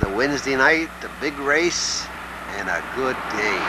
the Wednesday night, the big race, and a good day.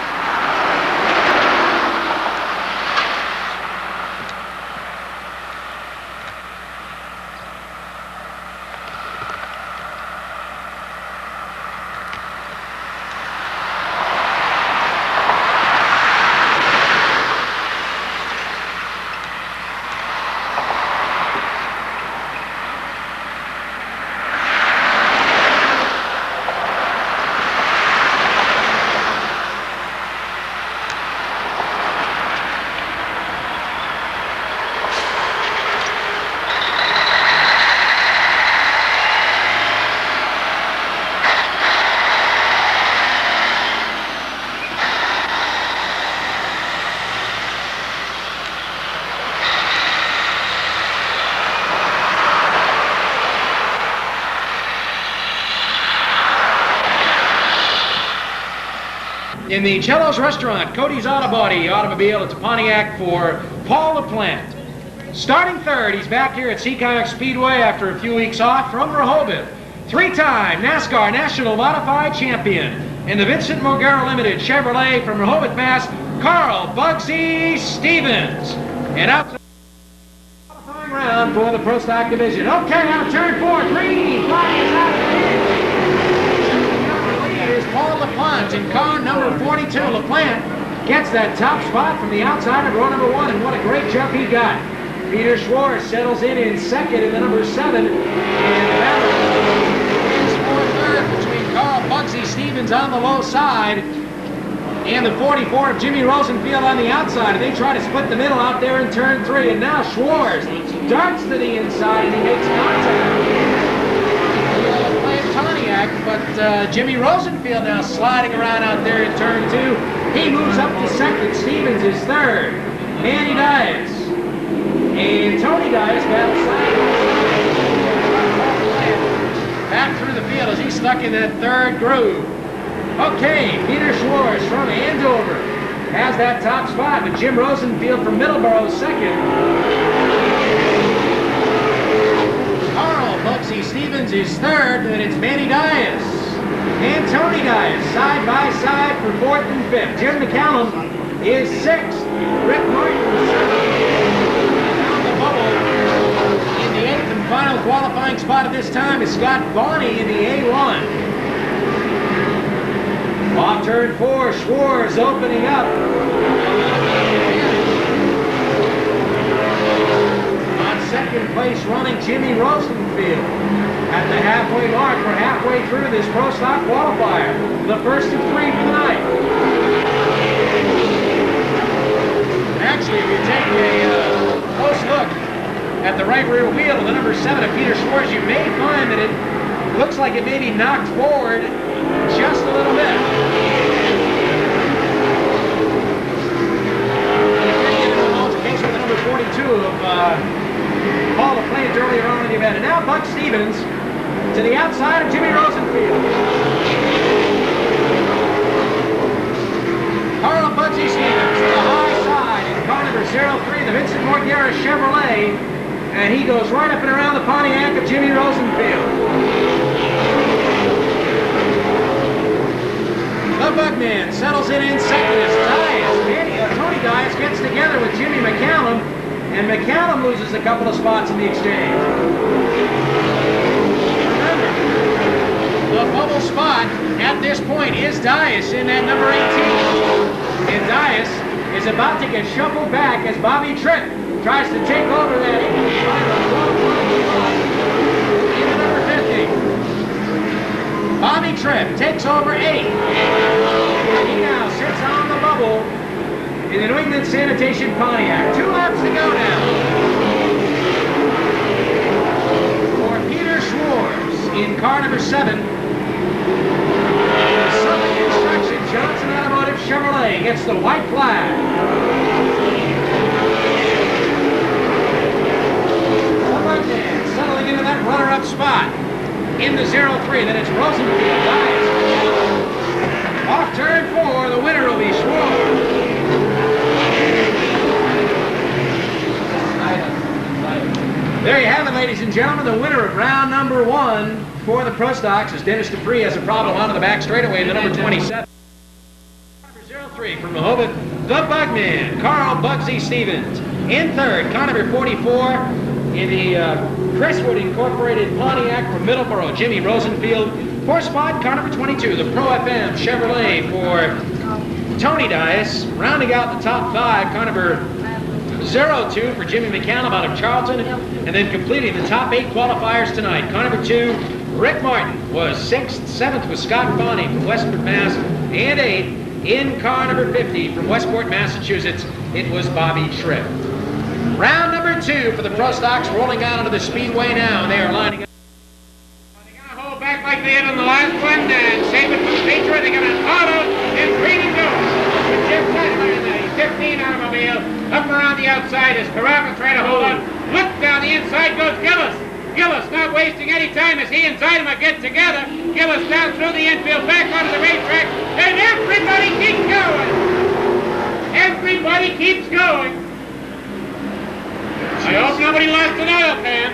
In the Cello's Restaurant, Cody's Auto Body automobile, it's a Pontiac for Paul LaPlante. Starting third, he's back here at Seekonk Speedway after a few weeks off from Rehoboth. Three-time NASCAR National Modified Champion in the Vincent Mogera Limited Chevrolet from Rehoboth, Mass, Carl Bugsy Stevens. And out to the qualifying round for the Pro Stock Division. Okay, now turn 4, green flag is out of the end. Is Paul LaPlante in car number 42. LaPlante gets that top spot from the outside of row number 1, and what a great jump he got. Peter Schwartz settles in second in the number 7, and the battle is for third between Carl Bugsy Stevens on the low side and the 44 of Jimmy Rosenfield on the outside. And they try to split the middle out there in turn 3, and now Schwartz darts to the inside and he makes contact. Pontiac, but Jimmy Rosenfield now sliding around out there in turn 2. He moves up to second. Stevens is third. Manny Dias and Tony Dias battle side back through the field as he's stuck in that third groove. Okay, Peter Schwartz from Andover has that top spot, but Jim Rosenfield from Middleborough second. Bugsy Stevens is third, and it's Manny Dias and Tony Dias side by side for 4th and 5th. Jim McCallum is 6th. Rick Martin down the bubble in the 8th and final qualifying spot at this time is Scott Bonney in the A1. Off turn 4, Schwartz opening up. Second place running Jimmy Rosenfield. At the halfway mark, we're halfway through this Pro Stock qualifier. The first of 3 for the night. Actually, if you take a close look at the right rear wheel of the number 7 of Peter Schwartz, you may find that it looks like it may be knocked forward just a little bit. And if they get into an altercation with the number 42 of Paul LaPlante earlier on in the event. And now Buck Stevens to the outside of Jimmy Rosenfield. Carl Bugsy Stevens to the high side in car number 03, the Vincent Mogera Chevrolet. And he goes right up and around the Pontiac of Jimmy Rosenfield. The Bugman settles in second as Dias. Tony Dias gets together with Jimmy McCallum. And McCallum loses a couple of spots in the exchange. Remember, the bubble spot at this point is Dias in that number 18. And Dias is about to get shuffled back as Bobby Tripp tries to take over that in the number 50. Bobby Tripp takes over 8. And he now sits on the bubble in the New England Sanitation Pontiac. 2 laps to go now. For Peter Schwartz in car number 7. Southern Construction Johnson Automotive Chevrolet gets the white flag. Bugman settling into that runner-up spot in the 03. Then it's Rosenfield. Off turn 4, the winner will be Schwartz. There you have it, ladies and gentlemen, the winner of round number 1 for the Pro Stocks as Dennis Dupree has a problem onto the back straightaway in the number 27. Number 03 from Rehoboth, the Bugman, Carl Bugsy Stevens. In third, car number 44 in the Crestwood Incorporated Pontiac from Middleborough, Jimmy Rosenfield. Fourth spot, car number 22, the Pro FM Chevrolet for Tony Dias. Rounding out the top five, car number 02 for Jimmy McCallum out of Charlton, and then completing the top 8 qualifiers tonight. Car number 2, Rick Martin was 6th, 7th was Scott Bonney from Westport, Mass, and 8th in car number 50 from Westport, Massachusetts. It was Bobby Tripp. Round number 2 for the Pro Stocks rolling out onto the Speedway now. They are lining up. They're going to hold back like they did on the last one and save it for the feature. They're going to auto and green and go. With Jim Tyler in the 15 automobile. Up around the outside as Carrabba trying to hold on. Look down the inside goes Gillis. Gillis not wasting any time as he and Zeidema get together. Gillis down through the infield, back onto the racetrack, and everybody keeps going. Everybody keeps going. I hope nobody lost an oil pan.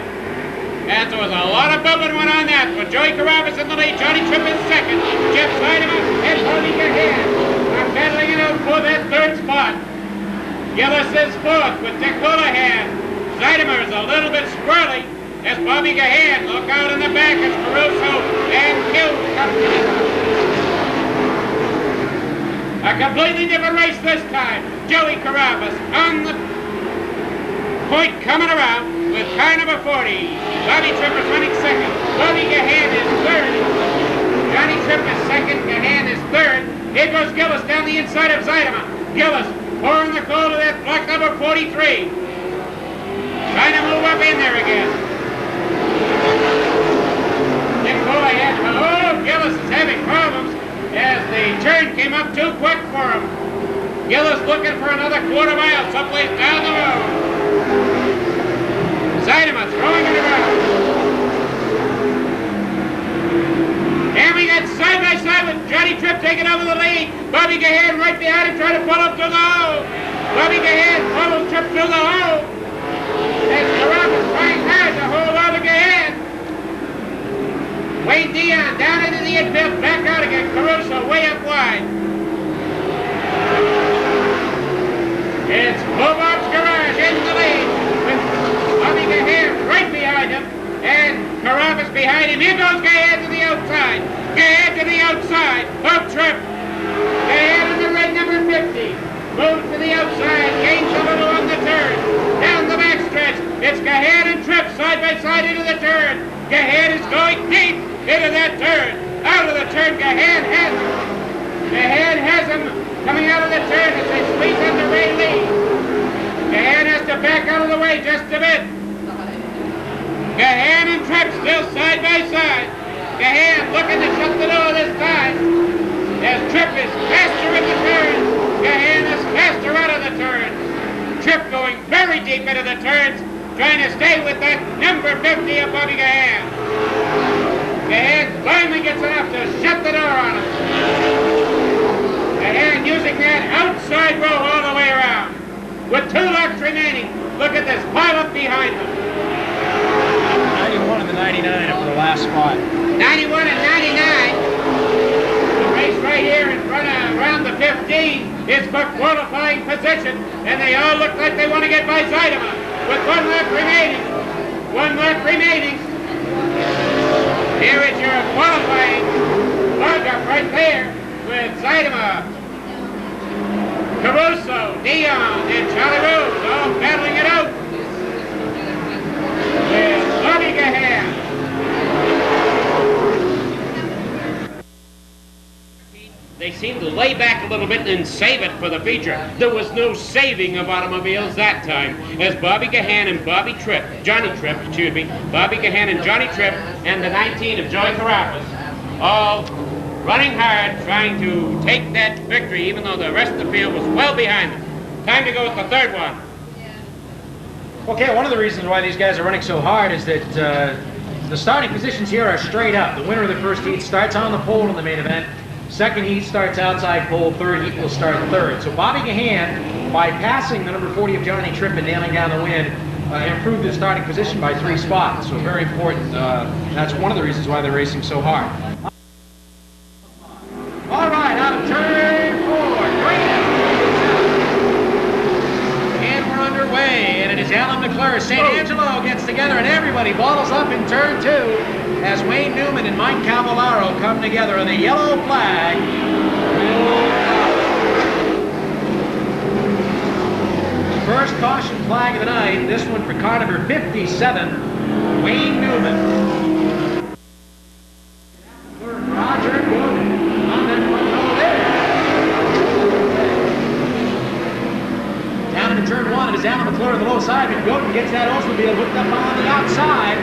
And there was a lot of bubbling went on that. But Joey Carrabba's in the lead, Johnny Tripp in second, Jeff Zeidema and Tony Gahan are battling it out for that third spot. Gillis is fourth with Dick Houlihan. Zeidema is a little bit squirrely as Bobby Gahan. Look out in the back as Caruso and Hill comes in. A completely different race this time. Joey Carrabba's on the point coming around with car number 40. Bobby Tripp is running second. Bobby Gahan is third. Johnny Tripp is second. Gahan is third. Here goes Gillis down the inside of Zeidema. Gillis pouring the coal to that block number 43. Trying to move up in there again. Dick Houlihan. Oh, Gillis is having problems as the turn came up too quick for him. Gillis looking for another quarter mile someplace down the road. Zeidema throwing it around. And we got side by side with Johnny Tripp taking over the lead. Bobby Gahan right behind him trying to pull up to the hole. Bobby Gahan follows Tripp through the hole. As Carrabba's trying hard to hold Bobby Gahan. Wade Dion down into the infield, back out again. Caruso way up wide. It's Bob's Garage in the lead with Bobby Gahan right behind him. And Carrabba's behind him. Here goes Gahan to the outside. Gahan to the outside of Tripp. Gahan in the red number 50. Moves to the outside. Gains a little on the turn. Down the backstretch. It's Gahan and Tripp side by side into the turn. Gahan is going deep into that turn. Out of the turn. Gahan has him. Gahan has him coming out of the turn as they squeeze into Ray Lee. Gahan has to back out of the way just a bit. Gahan and Tripp still side by side. Gahan looking to shut the door this time. As Tripp is faster in the turn. Gahan is faster out of the turn. Tripp going very deep into the turns, trying to stay with that number 50 of Bobby Gahan. Gahan finally gets enough to shut the door on him. Gahan using that outside row all the way around. With 2 laps remaining, look at this pile up behind them. 91 and the 99 up for the last spot. 91 and 99. The race right here in front of around the 15 is for qualifying position, and they all look like they want to get by Zeidema with 1 lap remaining. 1 lap remaining. Here is your qualifying log-up right there with Zeidema, Caruso, Dion, and Charlie Rose all battling it out with Bobby Gahan. They seemed to lay back a little bit and save it for the feature. There was no saving of automobiles that time, as Bobby Gahan and Bobby Tripp, Johnny Tripp, excuse me, Bobby Gahan and Johnny Tripp and the 19 of Joey Carrabba's all running hard, trying to take that victory, even though the rest of the field was well behind them. Time to go with the third one. Okay, one of the reasons why these guys are running so hard is that the starting positions here are straight up. The winner of the first heat starts on the pole in the main event. Second heat starts outside pole. Third heat will start third. So Bobby Gahan, by passing the number 40 of Johnny Tripp and nailing down the win, improved his starting position by 3 spots. So very important. That's one of the reasons why they're racing so hard. All right, out of turn 4. And we're underway. And it is Alan McClure. St. Angelo gets together, and everybody bottles up in turn 2 as Wayne Newman and Mike Cavallaro come together on the yellow flag. First caution flag of the night, this one for car number 57, Wayne Newman. Roger Gooden on that front row there. Down into turn 1, it is Alan McClure on the low side, but Gooden gets that Oldsmobile hooked up on the outside,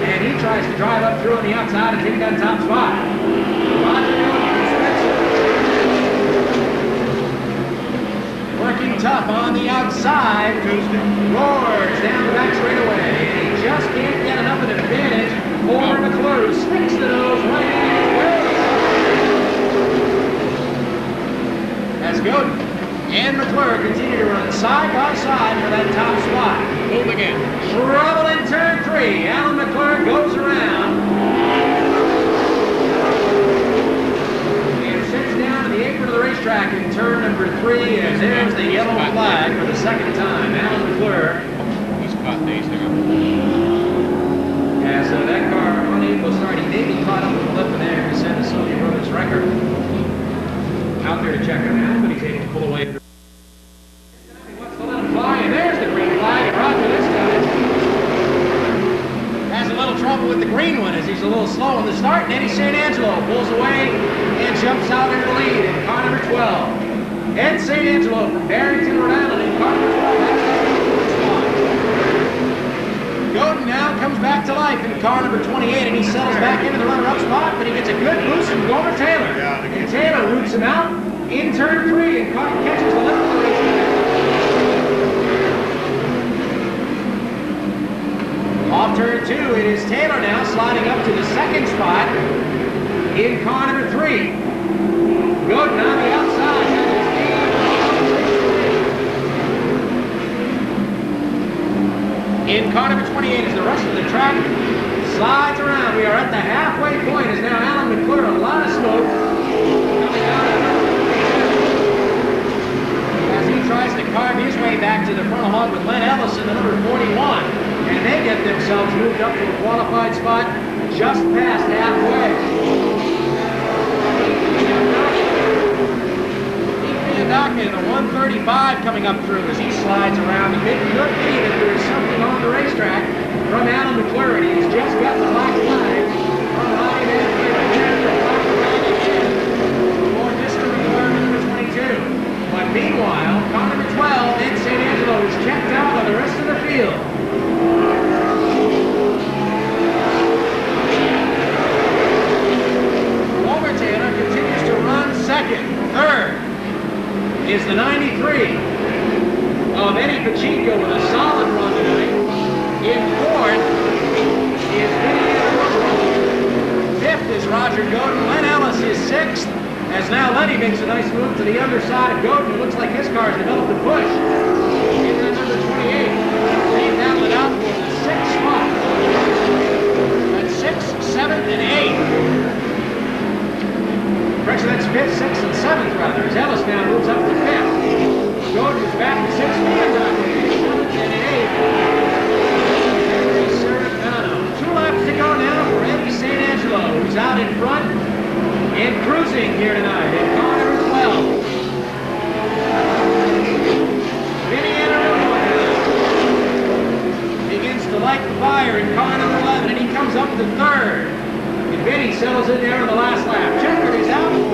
and he tries to drive up through on the outside and take that top spot. Roger Gooden. Working tough on the outside, roars down the back straightaway, and he just can't get enough of an advantage over McClure, who sticks the nose right in the way. As Godin and McClure continue to run side by side for that top spot. Move again. Trouble in turn 3. Alan McClure goes around. The apron of the racetrack in turn number 3, as there's the yellow flag for the second time. Alan McClure. He's caught these there. Yeah, so that car unable to start. He may be caught up with the lip in there to set the Sylvia Brothers record. Out there to check on that, but he's able to pull away. He wants to let him fly, and there's the green flag, and Roger this time has a little trouble with the green one as he's a little slow in the start, and Eddie St. Angelo pulls away and jumps out into the lead in car number 12. Ed St. Angelo from Barrington, Rhode Island in car number 12. Godin now comes back to life in car number 28, and he settles back into the runner-up spot, but he gets a good boost from Gomer Taylor. And Taylor roots him out in turn 3 and catches the left of the racetrack. Off turn 2, it is Taylor now sliding up to the second spot in car number 3. Godin on the outside. In car number 28 as the rest of the track slides around. We are at the halfway point as now Alan McClure, a lot of smoke coming out of as he tries to carve his way back to the front along with Len Ellison, the number 41. And they get themselves moved up to a qualified spot just past halfway. In the 135 coming up through as he slides around. It could be that there is something on the racetrack from Alan McClure, and he's just got the black flag from Ryan for history car number 22. But meanwhile, car number 12, Ed St. Angelo, is checked out by the rest of the field. Gomer Taylor continues to run second. Third is the 93 of Eddie Pacheco with a solid run tonight. In fourth is fifth is Roger Godin. Len Ellis is sixth, as now Lenny makes a nice move to the underside of Godin. It looks like his car has developed a push. In that number 28, they battle it out for the sixth spot. That's 6th, 7th, and 8th. Correction, that's 5th, 6th, and 7th, rather, as Ellis now moves up to 5th. Godin is back to 6th, 7th, and 8th. 2 laps to go now for Eddie St. Angelo, who's out in front and cruising here tonight in car number 12. Begins to light the fire in car number 11, and he comes up to 3rd. And Vinny settles in there on the last lap. Checker is out for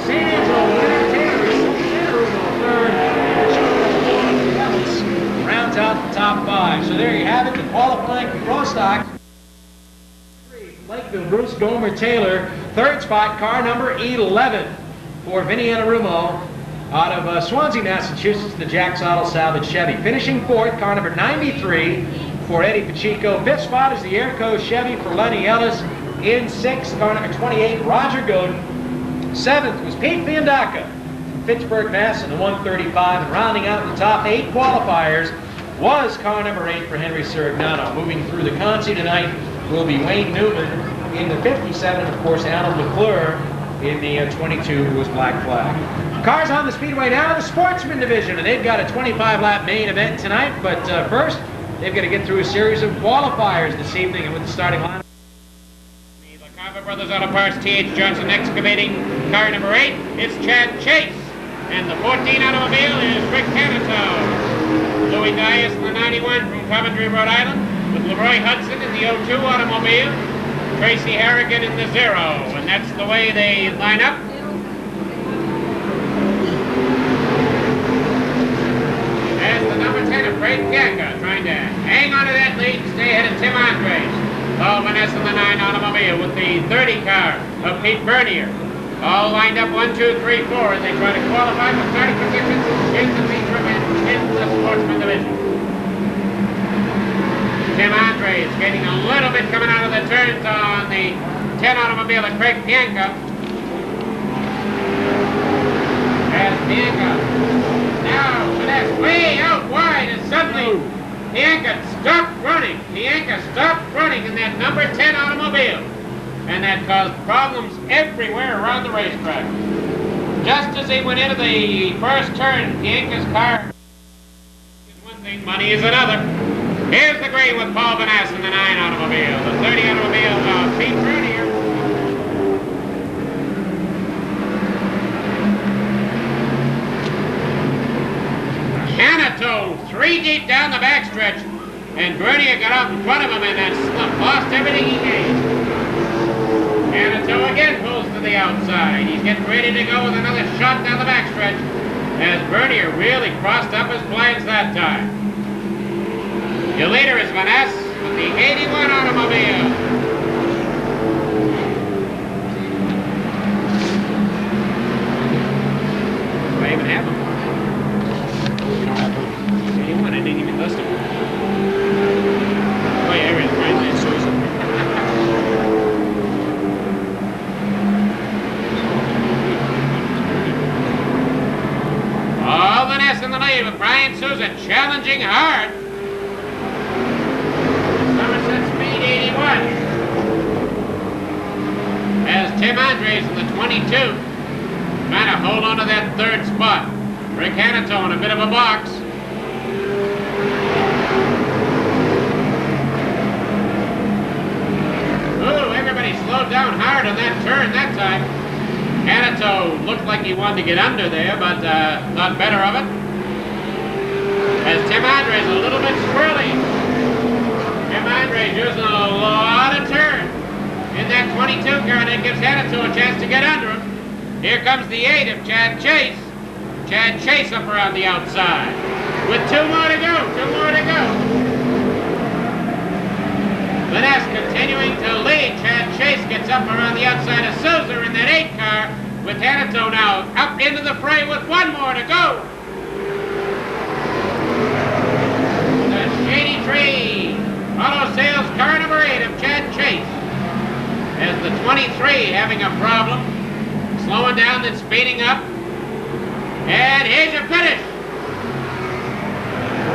St. Angelo. Winner Taylor is third. Rounds out the top 5. So there you have it, the qualifying for Pro Stock. Lakeville, Bruce Gomer Taylor. 3rd spot, car number 11 for Vinny Anarumo out of Swansea, Massachusetts, the Jack's Auto Salvage Chevy. Finishing 4th, car number 93 for Eddie Pacheco. 5th spot is the Airco Chevy for Lenny Ellis. In 6th, car number 28, Roger Godin. 7th was Pete Fiandaca from Fitchburg, Mass. in the 135. And rounding out the top 8 qualifiers, was car number 8 for Henry Sirignano. Moving through the Consi tonight will be Wayne Newman in the 57, of course, Alan McClure in the 22, who was Black Flag. Cars on the Speedway now, the Sportsman division, and they've got a 25-lap main event tonight, but first, they've got to get through a series of qualifiers this evening, and with the starting lineup. The Carver Brothers Auto Parts T.H. Johnson excavating car number 8, it's Chad Chase. And the 14 automobile is Rick Canito. Louis Dias in the 91 from Coventry, Rhode Island, with Leroy Hudson in the 02 automobile, Tracy Harrigan in the 0, and that's the way they line up. As the number 10 of Fred Bianca trying to hang on to that lead and stay ahead of Tim Andres. Paul Vanessa in the 9 automobile with the 30 car of Pete Bernier. All lined up 1, 2, 3, 4 as they try to qualify for starting positions in the feature event in the Sportsman division. Tim Andres getting a little bit coming out of the turns on the 10 automobile of Craig Bianca. As Bianca now Vanessa way out wide and suddenly Bianca stopped running. Bianca stopped running in that number 10 automobile. And that caused problems everywhere around the racetrack. Just as he went into the first turn, Bianca's car is one thing, money is another. Here's the green with Paul Vanessa in the 9 automobile, the 30 automobile of Pete Bernier. Canito 3 deep down the backstretch, and Bernier got out in front of him and then lost everything he gained. Canito again pulls to the outside. He's getting ready to go with another shot down the backstretch as Bernier really crossed up his plans that time. Your leader is Vanessa with the 81 automobile. Do I even have them? You don't have them? 81, I didn't even list them. Oh yeah, here it is, Brian Susan. All Vanessa in the lead with Brian Sousa challenging hard. Somerset Speed 81. As Tim Andres in the 22 trying to hold on to that 3rd spot. Rick Canito in a bit of a box. Ooh, everybody slowed down hard on that turn that time. Canito looked like he wanted to get under there, but thought better of it. As Tim Andres a little bit squirrely. Tim Andres using a lot of turn in that 22 car, and it gives Canito a chance to get under him. Here comes the 8 of Chad Chase. Chad Chase up around the outside. With 2 more to go, 2 more to go. Vanessa continuing to lead. Chad Chase gets up around the outside of Sousa in that 8 car with Canito now up into the fray with 1 more to go. The Shady Tree Auto Sales car number 8 of Chad Chase. As the 23 having a problem, slowing down then speeding up. And here's your finish.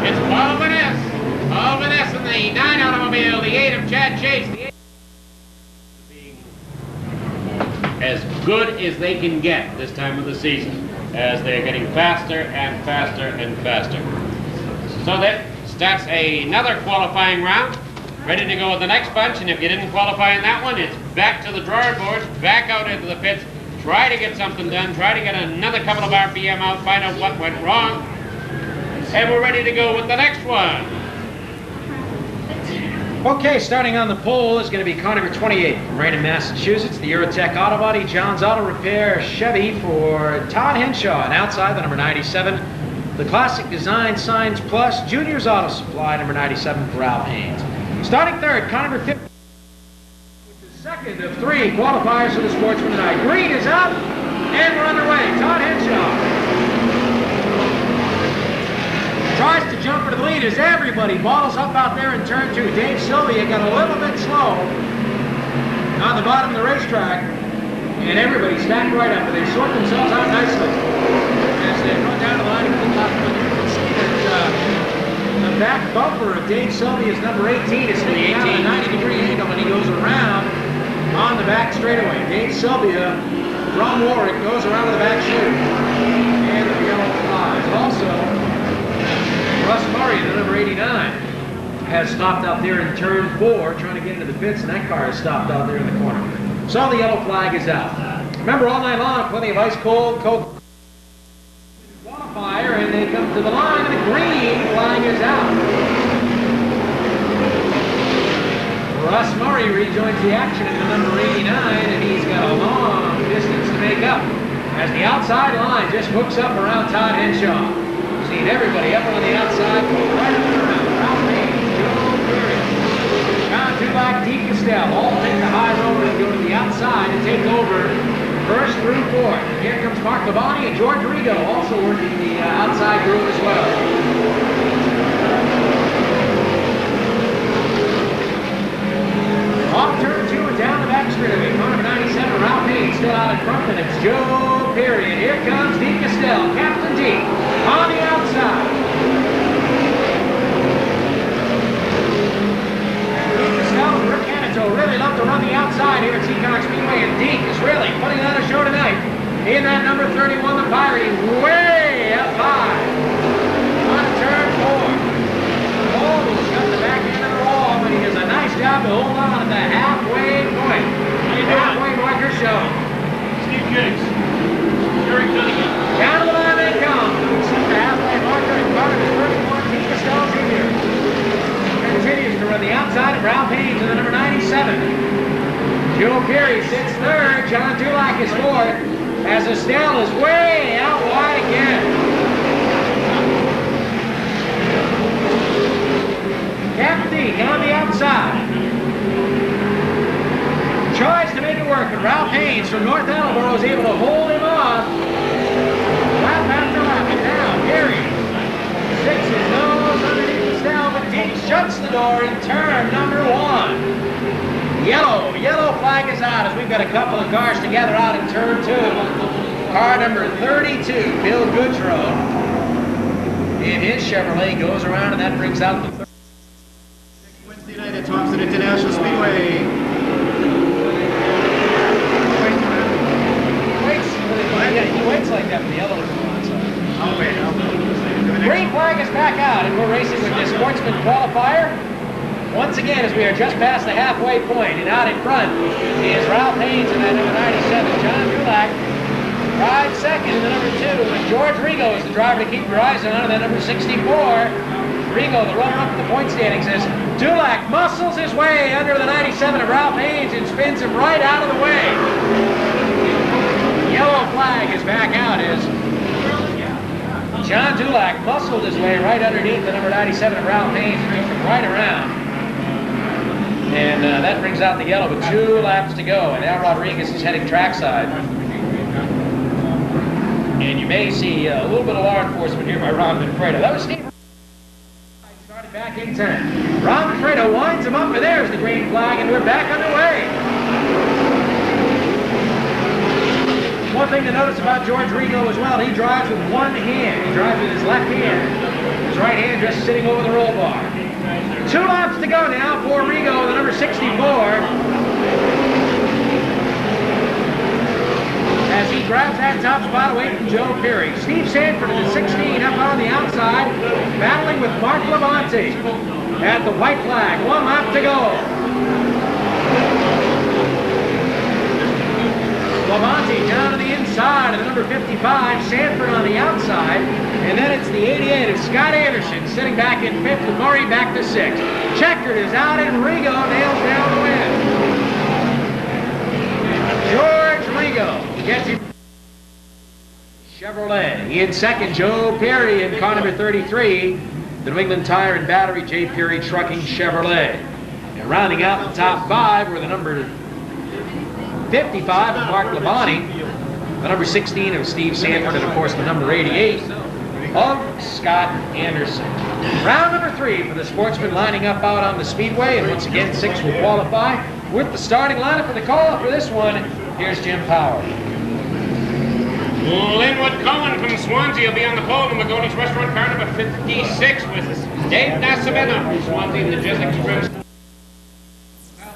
It's Paul Vanessa. Paul Vanessa in the 9 automobile, the 8 of Chad Chase. The 8 being as good as they can get this time of the season, as they're getting faster and faster and faster. So that starts another qualifying round. Ready to go with the next bunch, and if you didn't qualify in that one, it's back to the drawing boards, back out into the pits, try to get something done, try to get another couple of RPM out, find out what went wrong, and we're ready to go with the next one. Okay, starting on the pole is going to be car number 28 from Raynham, Massachusetts, the Eurotech Auto Body, John's Auto Repair Chevy for Todd Henshaw, and outside the number 97, the Classic Design Signs Plus Junior's Auto Supply, number 97 for Al Haynes. Starting third, car number 50, which is second of 3 qualifiers for the Sportsman tonight. Green is out, and we're underway. Todd Henshaw tries to jump for the lead as everybody balls up out there in turn 2. Dave Sylvia got a little bit slow on the bottom of the racetrack, and everybody stacked right up, and they sort themselves out nicely as they run down the line and come up. You can see that the back bumper of Dave Sylvia's number 18 is to the 18, 90-degree angle, and he goes around on the back straightaway. Dave Sylvia from Warwick goes around to the back chute, and the yellow flies. Also, Russ Murray, the number 89, has stopped out there in turn 4, trying to get into the pits, and that car has stopped out there in the corner. So the yellow flag is out. Remember, all night long, plenty of ice cold Coke qualifier, and they come to the line, and the green flag is out. Russ Murray rejoins the action at the number 89, and he's got a long distance to make up as the outside line just hooks up around Todd Henshaw. Seen everybody up on the outside, go right up and around. Ralph Haynes, Joe Perry, John Dulac, Deke Castell, all take the high road and go to the outside and take over first through fourth. Here comes Mark Labonte and George Rigo, also working the outside group as well. Off turn 2 and down the back straightaway. Car number 97, Ralph Haynes, still out in front, and it's Joe Perry. And here comes Deke Castell, Captain Deke, on the outside. Deke Castell and Rick Canito really love to run the outside here at Seekonk Speedway, and Deke is really putting on a show tonight. In that number 31, the Pirate, he's way up high. On turn 4. Almost got the back end of the wall, but he does a nice job to hold on at the halfway point. Halfway marker show. Steve Jakes. Jerry Cunningham. Down to the line they come. Set the halfway marker in front of his first one, Deke Castell Jr. Continues to run the outside of Ralph Haynes in the number 97. Joe Perry sits third. John Dulac is fourth. As Estelle is way out wide again. Captain Deke on the outside. Tries to make it work, but Ralph Haynes from North Attleboro is able to hold him off. Lap after lap, and now Perry sticks his nose underneath Estelle, but Deke shuts the door in turn number 1. Yellow flag is out as we've got a couple of cars together out in turn 2. Car number 32, Bill Goodrow, in his Chevrolet goes around, and that brings out the third. Wednesday night at Thompson International Speedway. He waits like that for the other one to go on. So. I'll wait. Green flag is back out, and we're racing with the Sportsman qualifier. Once again, as we are just past the halfway point, and out in front is Ralph Haynes in that number 97. John Dulac rides second in the number 2, and George Rigo is the driver to keep your eyes on in that number 64. Rigo, the runner-up in the point standings, says Dulac muscles his way under the 97 of Ralph Haynes and spins him right out of the way. Yellow flag is back out as John Dulac muscled his way right underneath the number 97 of Ralph Haynes and took him right around. And that brings out the yellow with 2 laps to go, and Al Rodriguez is heading trackside. And you may see a little bit of law enforcement here by Ron Manfredo. That was Steve. Started back in 10. Ron Manfredo winds him up, and there's the green flag, and we're back underway. One thing to notice about George Rigo as well, he drives with one hand. He drives with his left hand. His right hand just sitting over the roll bar. 2 laps to go now for Rigo, the number 64. As he grabs that top spot away from Joe Perry. Steve Sanford in the 16 up on the outside, battling with Mark Labonte at the white flag. 1 lap to go. Labonte down to the inside of the number 55, Sanford on the outside, and then it's the 88 of Scott Anderson sitting back in 5th with Murray back to 6th. Checkered is out and Rigo nails down the win. George Rigo gets him. Chevrolet. In second, Joe Perry in car number 33, the New England Tire and Battery J. Perry Trucking Chevrolet. And rounding out the top 5 were the number 55 of Mark Labonte, the number 16 of Steve Sanford, and of course the number 88 of Scott Anderson. Round number 3 for the Sportsman lining up out on the Speedway, and once again 6 will qualify. With the starting lineup for the call for this one, here's Jim Power. Linwood Cohen from Swansea will be on the pole in McGoney's Restaurant, car number 56 with Dave Nascimento from Swansea in the Jessup Trim.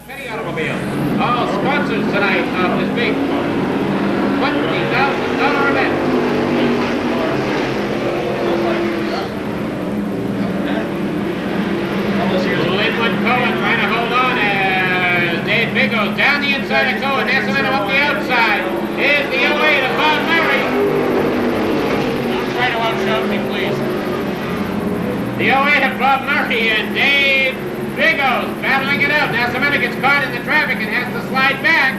Petty automobile. All sponsors tonight of this big $20,000 event. Linwood Cohen trying to hold on as Dave Big goes down the inside of Cohen. Nascimento up the outside. Here's the 08 of Bob Murray. Don't try to outshout me, please. The 08 of Bob Murray and Dave Biggos battling it out. Nascimento gets caught in the traffic and has to slide back.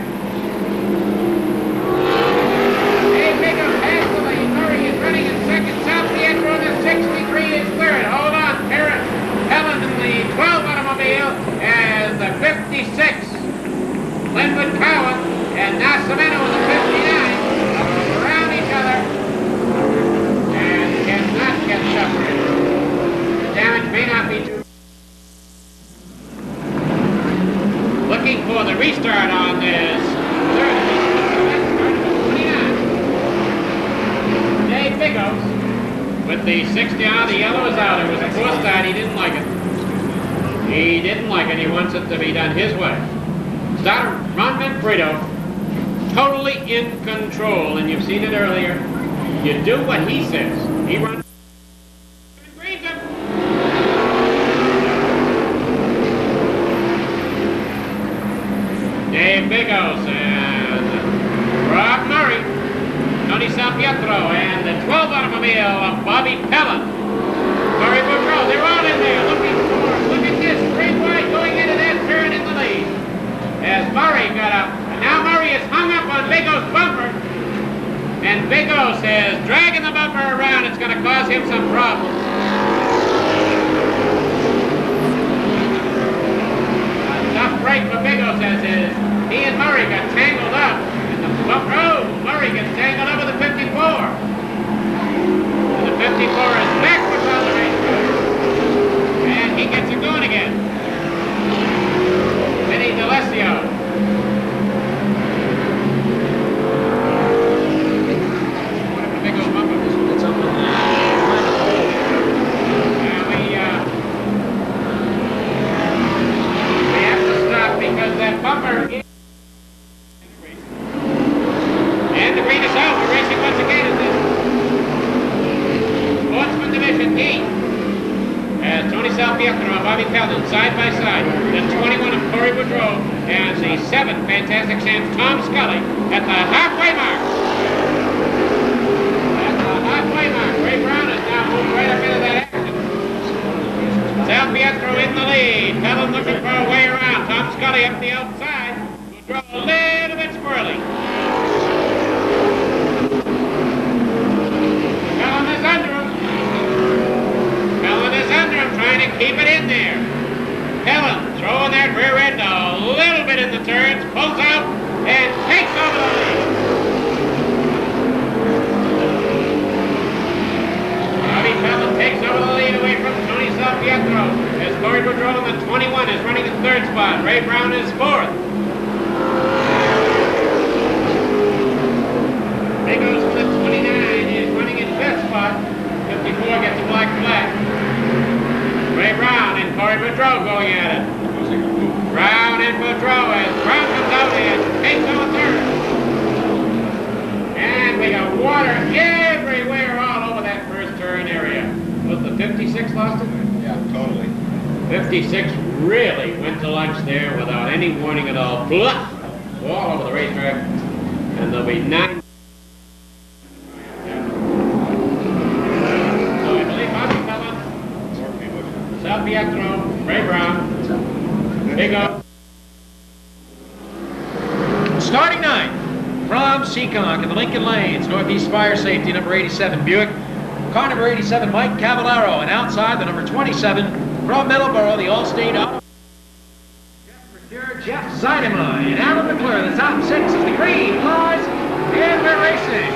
Dave Biggos has the lead. Murray is running in second. South Pietro in the 63 is third. Hold on, Helen in the 12 automobile as the 56. Linwood Cowan and Nascimento in the 59 around each other and cannot get separated. The damage may not be too. Looking for the restart on this third. Dave Biggos with the 60 on. The yellow is out. It was a poor start. He didn't like it. He didn't like it. He wants it to be done his way. Starter Ron Manfredo, totally in control, and you've seen it earlier. You do what he says. He runs. Greens him. Dave Biggos and Rob Murray, Tony San Pietro, and the 12 automobile of Bobby Pellin. Murray Boudreau, they're all in there looking for. Look at this, straight wide going into that turn in the lead. As Murray got up. And now Murray is hung up on Biggos' bumper. And Biggos is dragging the bumper around. It's going to cause him some problems. A tough break for Biggos as he and Murray got tangled up. And the bumper, oh, Murray gets tangled up with the 54. And the 54 is backwards on the racetrack. And he gets it going again. Vinny D'Alessio. Biggos bumper. It's up in the we have to stop because that bumper is and the green is out. We're racing once again in this Sportsman Division Heat. As Tony San Pietro and Bobby Pellin side by side, the 21 of Corey Boudreau and the 7 Fantastic Sam's Tom Scully at the halfway mark. At the halfway mark, Ray Brown has now moved right up into that action. San Pietro in the lead. Pellin looking for a way around. Tom Scully up the outside. Boudreau a little bit squirrely. Pellin is under him. Pellin is under him, trying to keep it in there. Pellin throwing that rear end a little bit in the turns, pulls out, and takes over the lead. Bobby Pellin takes over the lead away from Tony San Pietro as Corey Boudreau in the 21 is running in third spot. Ray Brown is fourth. Biggos for the 29 is running in fifth spot. 54 gets a black flag. Ray Brown and Corey Boudreau going at it. Brown and Boudreau as Brown comes out and takes on third. And we got water everywhere all over that first turn area. Was the 56 lost it? Yeah, totally. 56 really went to lunch there without any warning at all. Bluff! All over the racetrack. And there'll be 9. San Pietro, Ray Brown, Big up. Starting 9 from Seekonk in the Lincoln Lanes, Northeast Fire Safety, number 87 Buick. Car number 87, Mike Cavallaro, and outside the number 27 from Middleborough, the Allstate Auto. Jeff Zeidema, and Alan McClure, the top 6 as the green flies, and we're racing.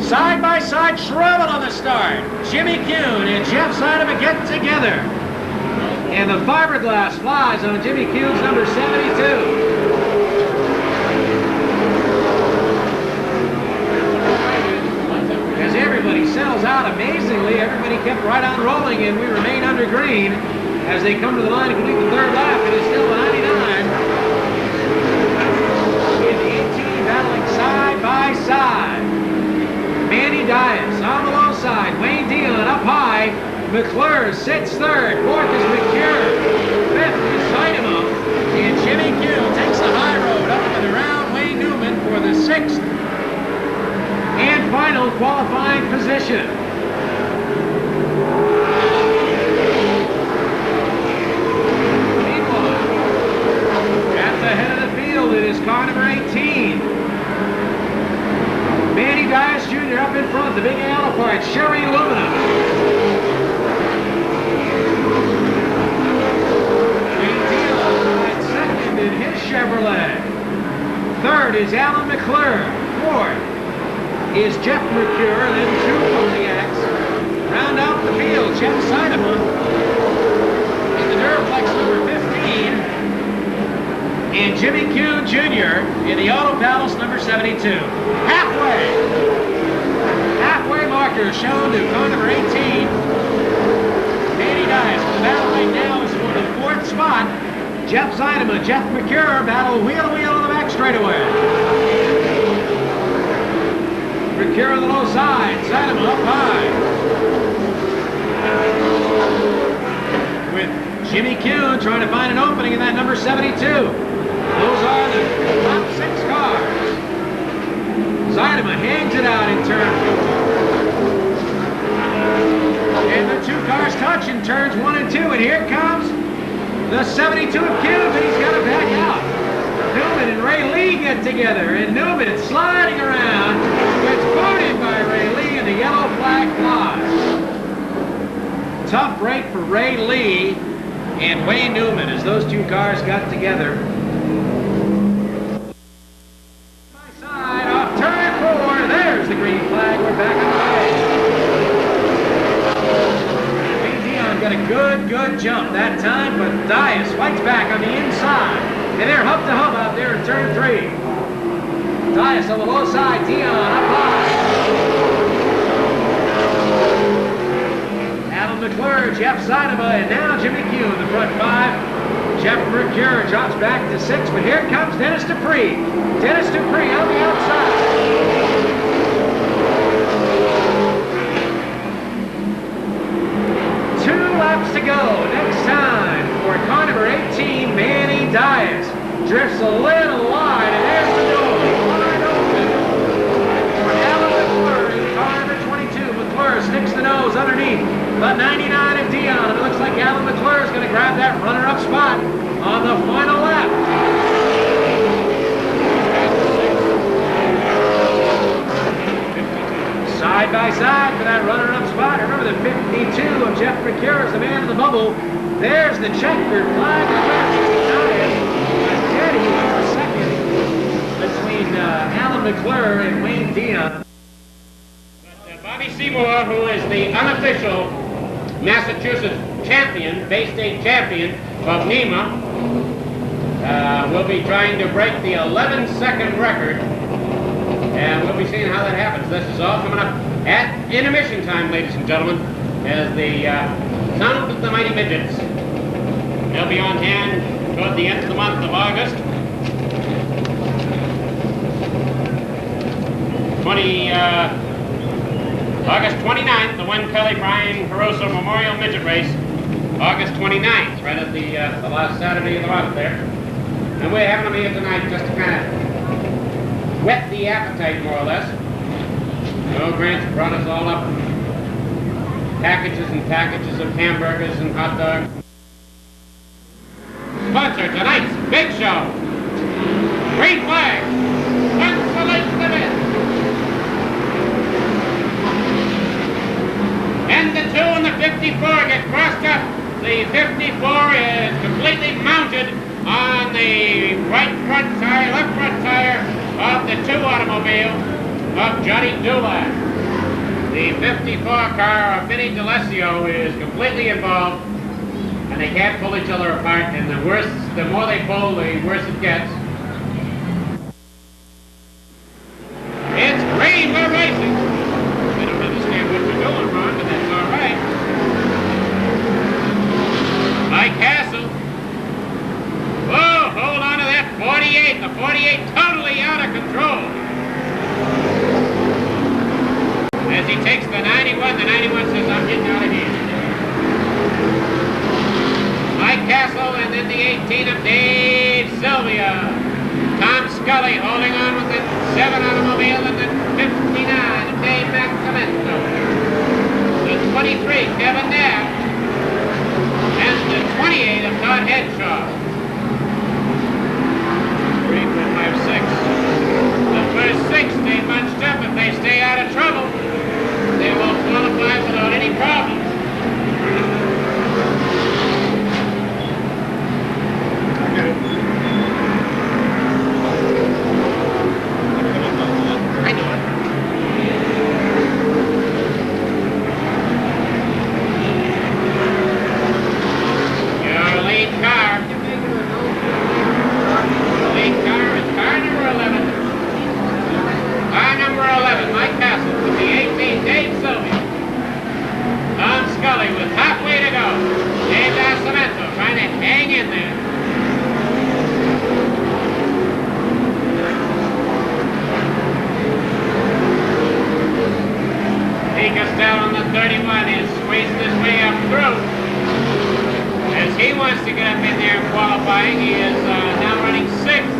Side by side trouble on the start. Jimmy Kuhn and Jeff Zeidema get together. And the fiberglass flies on Jimmy Kuhn's number 72. as they come to the line to complete the third lap. It is still the 99. And the 18 battling side by side. Manny Dias on the low side. Wayne Dion up high. McClure sits third. Fourth is McCure. Fifth is Seidema. And Jimmy Q takes the high road up and around Wayne Newman for the sixth and final qualifying position. Meanwhile, at the head of the field, it is car number 18. Manny Dias Jr. up in front, the big yellow part, Sherry Aluminum. In his Chevrolet. Third is Alan McClure. Fourth is Jeff Mercure, then two Pontiacs. Round out the field, Jeff Seidema in the Duraplex number 15. And Jimmy Kuhn Jr. in the Auto Palace number 72. Halfway marker shown to car number 18. Manny Dias. The battle right now is for the fourth spot. Jeff Seidema, Jeff McCure battle wheel to wheel on the back straightaway. McCure on the low side, Seidema up high. With Jimmy Kuhn trying to find an opening in that number 72. Those are the top six cars. Seidema hangs it out in turn 4. And the two cars touch in turns 1 and 2, and here comes the 72 of Kuhn, but he's got to back out. Newman and Ray Lee get together, and Newman sliding around, gets booted by Ray Lee, and the yellow flag flies. Tough break for Ray Lee and Wayne Newman as those two cars got together. My side off turn 4, there's the green flag, we're back on the got a good jump that time, but Dias fights back on the inside. And they're hub to hub out there in turn 3. Dias on the low side, Dion up high. Alan McClure, Jeff Seidema, and now Jimmy Q in the front 5. Jeff Mercure drops back to 6, but here comes Dennis Dupree. Dennis Dupree on the outside. Laps to go. Next time for car number 18, Manny Dias. Drifts a little wide, and there's the door. Wide open for Alan McClure in car number 22. McClure sticks the nose underneath the 99 of Dion. It looks like Alan McClure is going to grab that runner-up spot on the final lap. Side by side for that runner-up spot. Remember the 52 of Jeff Mercure is the man in the bubble. There's the checkered flag. Steady for second between Alan McClure and Wayne Dion. But Bobby Seymour, who is the unofficial Massachusetts champion, Bay State champion of NEMA, will be trying to break the 11-second record. And we'll be seeing how that happens. This is all coming up at intermission time, ladies and gentlemen, as the sound of the Mighty Midgets. They'll be on hand toward the end of the month of August. August 29th, the Win Kelly Brian Caruso Memorial Midget Race. August 29th, right at the last Saturday of the month there. And we're having them here tonight just to kind of whet the appetite, more or less. Grant's brought us all up packages and packages of hamburgers and hot dogs. Sponsor tonight's big show. Green flag. Consolation event. And the 2 and the 54 get crossed up. The 54 is completely mounted on the right front tire, left front tire of the 2 automobile of Johnny Dulac. The 54 car of Vinny D'Alessio is completely involved, and they can't pull each other apart, and the more they pull, the worse it gets. It's green, we're racing. I don't understand what we're doing wrong, but that's all right. Mike totally out of control. As he takes the 91 says, I'm getting out of here. Mike Castle, and then the 18 of Dave Sylvia. Tom Scully holding on with the 7 automobile, and the 59 of Dave Maximento. The 23, Kevin Knapp, and the 28 of Todd Henshaw. 3, 4, 5, 6. The first 6 stay bunched up. If they stay out of trouble, they will qualify without any problems. I know it. Your lead car. The lead car is car number 11. Car number 11, Mike Castle, with the 18, Dave Sylvia. Tom Scully with halfway to go. Dave Nascimento trying to hang in there. Castell on the 31 is squeezing his way up through. As he wants to get up in there qualifying, he is now running 6th.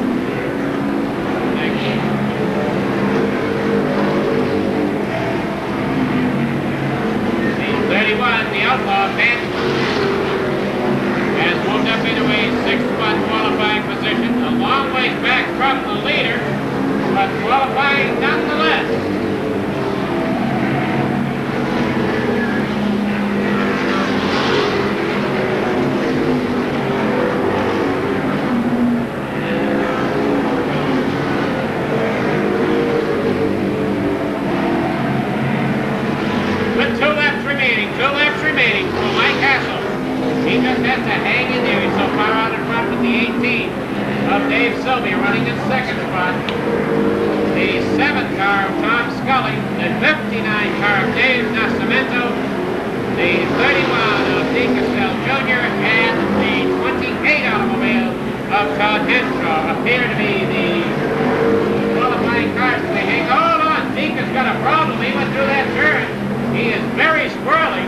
The 31, the outlaw, Ben, has moved up into a 6th qualifying position, a long ways back from the leader, but qualifying nonetheless. He just has to hang in there. He's so far out in front with the 18 of Dave Sylvia running in 2nd spot. The 7th car of Tom Scully. The 59 car of Dave Nascimento. The 31 of D. Castell Jr. and the 28 automobile of Todd Henshaw appear to be the qualifying cars. They hang. Hold on, Deke has got a problem. He went through that turn. He is very squirrely.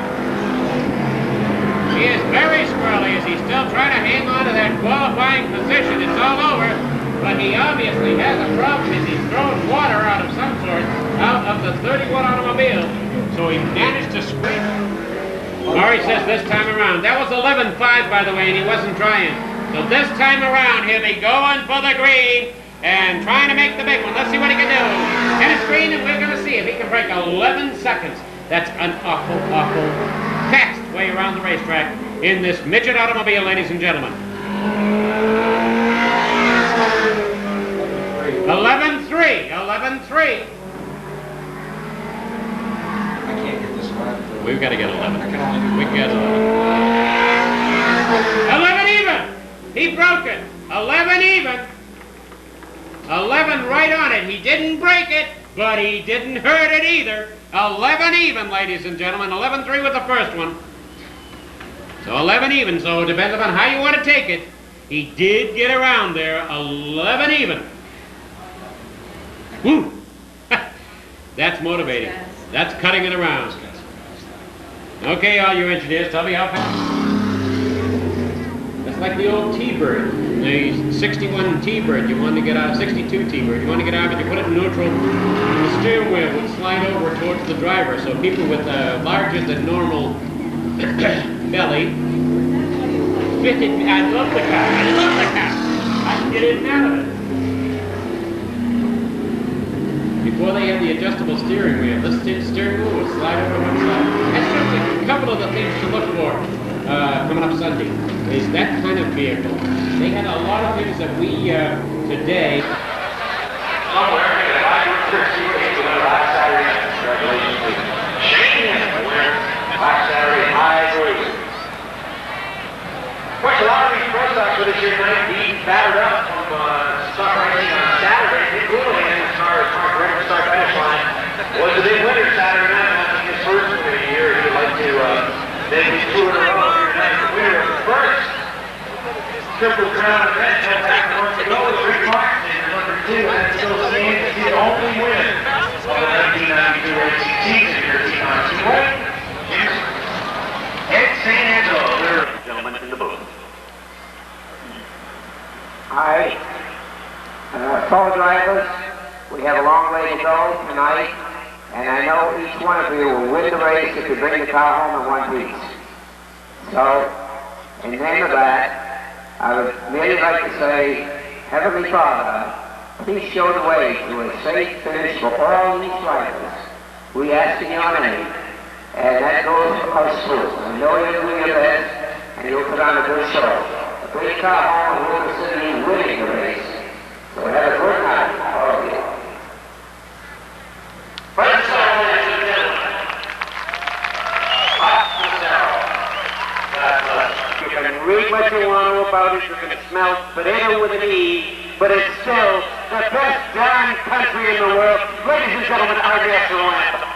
He is very squirrely as he's still trying to hang on to that qualifying position. It's all over, but he obviously has a problem as he's throwing water out of some sort out of the 31 automobile. So he managed to squeeze. Murray says this time around. That was 11.5, by the way, and he wasn't trying. So this time around, he'll be going for the green and trying to make the big one. Let's see what he can do. Tennis green, and we're going to see if he can break 11 seconds. That's an awful, awful fast way around the racetrack in this midget automobile, ladies and gentlemen. 11.3, 11.3. I can't get this one. We've got to get 11. I can only do We can get 11. 11 even. He broke it. 11 even. 11 right on it. He didn't break it, but he didn't hurt it either. 11 even, ladies and gentlemen. 11.3 with the first one. So 11 even, so it depends upon how you want to take it. He did get around there. 11 even. Woo! That's motivating. That's cutting it around. Okay, all you engineers, tell me how fast. That's like the old T-Bird. The 61 T-Bird, you want to get out, 62 T-Bird, you want to get out, but you put it in neutral, the steering wheel would slide over towards the driver, so people with a larger than normal belly fitted. I love the car, I love the car. I can get in and out of it. Before they had the adjustable steering wheel, this steering wheel would slide over one side. That's just a couple of the things to look for coming up Sunday, is that kind of vehicle. They had a lot of things that we today. Somewhere in the last Saturday, congratulations to Shane, the winner, last Saturday, high grade. Of course, a lot of these pro stocks for this year tonight, being battered up from stock racing on Saturday. Nick Lewin and his car, right from start finish line, was the big winner Saturday night. I think his first win of the year. He'd like to make his 2 in a row here tonight. The winner of the first Triple Crown event, 10 seconds to go with 3 marks, and number 2, and it's still seen as the only winner of the 1992 racing season here at Seekonk Speedway. Here's Ed St. Angelo, their gentleman in the booth. Hi, fellow drivers, we have a long way to go tonight, and I know each one of you will win the race if you bring the car home in one piece. So, in the name of that, I would merely like to say, Heavenly Father, please show the way to a safe finish for all these drivers. We ask in your name, and that goes for us through. I know you'll do your best, and you'll put on a good show. Bring the car home and we'll consider winning the race. So have a good night, all of you. First of all, ladies and gentlemen, You can read what you want to about it, you can smell potato with an E, but it's still the best damn country in the world. Ladies and gentlemen, our national anthem.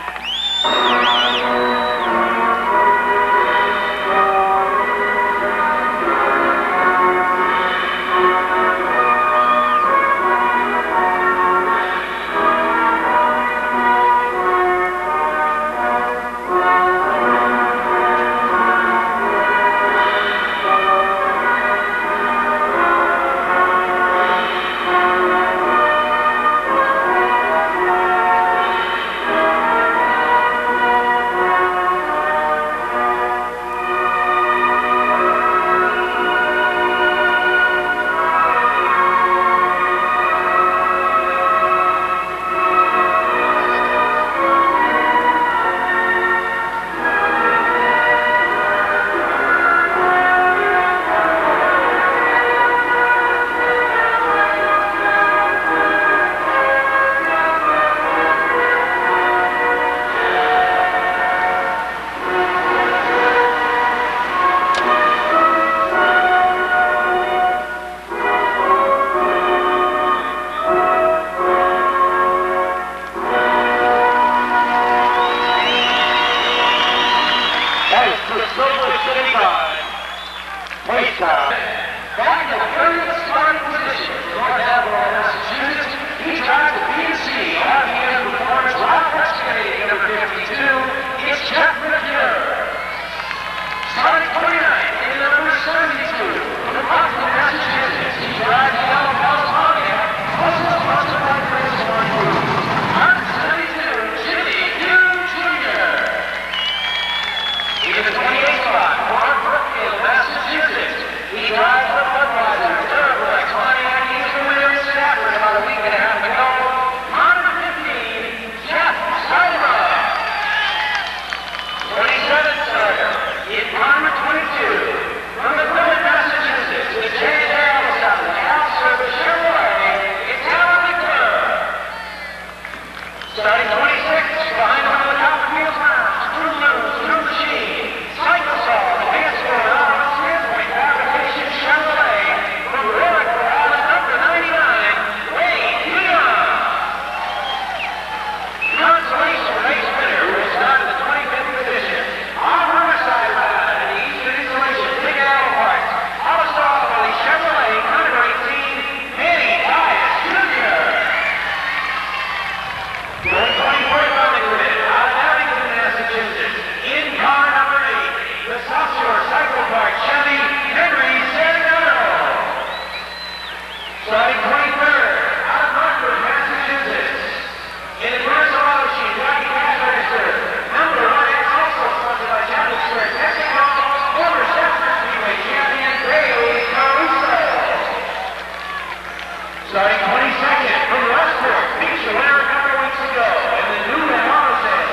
Back in the third starting position, North Attleboro, Massachusetts, he drives the B&C RPM Performance Rock Excavating number 52. It's Jeff Mercury. Starting 29th in number 72, from Rockland, Massachusetts, he drives the Yellow House Pontiac, also sponsored by Chris Warren Group. Number 72, Jimmy Hugh Jr. In the 28th spot, Mark Brookfield, Massachusetts, he drives the Budweiser Turbo X Pontiac. He's the winner in Stafford about a week and a half ago. Number 15, Jeff Silver. 27th starter is number 22 from the Plymouth, Massachusetts, with James Harris out of the House Service Chevrolet. It's Alan McClure. Starting 26th, behind one of the top wheels rounds, Screw Loose, Screw Machine, Cycle Saw, Advanced Sport, Standpoint, Fabrication Chevrolet, from Warwick, Rhode Island, number 99, Wayne Leon. Consolation race winner, who started the 25th position, on Riverside Ride in the Eastern Insulation, Big Arrow Parts, All-Star Valley Chevrolet, number 18, Manny Tyus Jr. The 24th on the grid, out of Abington, Massachusetts, in car number 8, the South Shore Cycle Park Chevy, Henry Sergio. Starting 23rd, out of Rockford, Massachusetts, in the Commercial Auto Sheet, Rocky Cash Register, number 1, also sponsored by Chapel Square, Mexico, former Sheffield Speedway champion, Bailey Caruso. Starting 22nd, from Westport, beats the winner a couple weeks ago, in the new auto sale,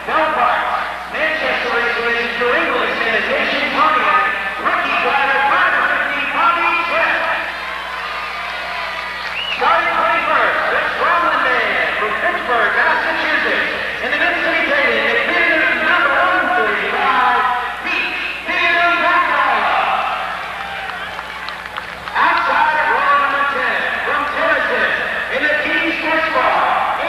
Bell Parts, Manchester Racing, New England Sanitation, Pontiac, rookie driver, Driver 50, Bobby Swift. Starting 21st, the Scotland Man from Pittsburgh, Massachusetts, in the Mid-City Trading, the Canadian number 135, Pete Pianacca. Outside of row number 10, from Tennessee, in the Key Sports Bar,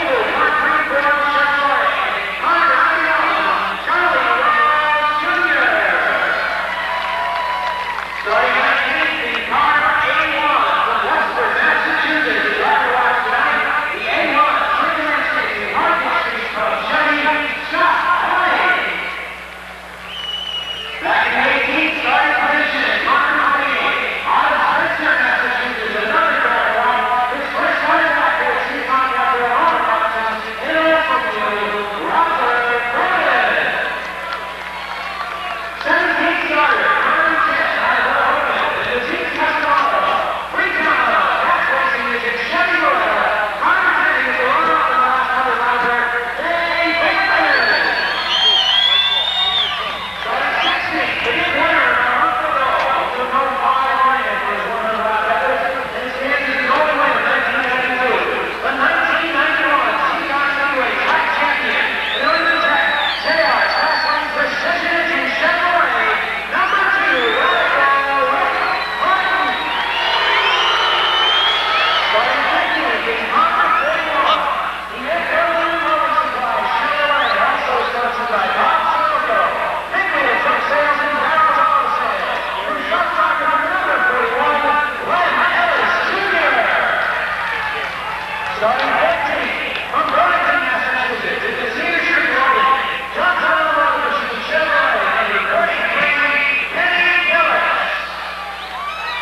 Starting 14 from Burlington, Massachusetts, is the Cedar Street Rolling. Johnson Revolution Chevrolet and the Bernie Green Penny Killers.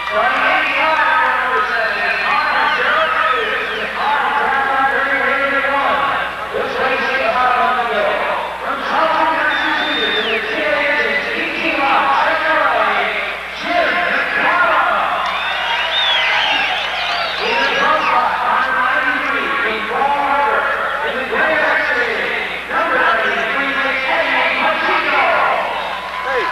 Starting 85 from number 7 is Connor Chevrolet. This is a car from Traveler 3081. This race is about a month ago. From Charleston, Massachusetts, is the TLS 18 lot Chevrolet Jim McConnell. In the front spot, number 93 from Fall River, in the gray X-Racing, number 93 is Eddie Pacheco. Hey,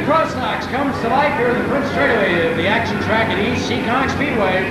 Cross-knocks comes to life here in the Prince Straightaway of the action track at East Seekonk Speedway.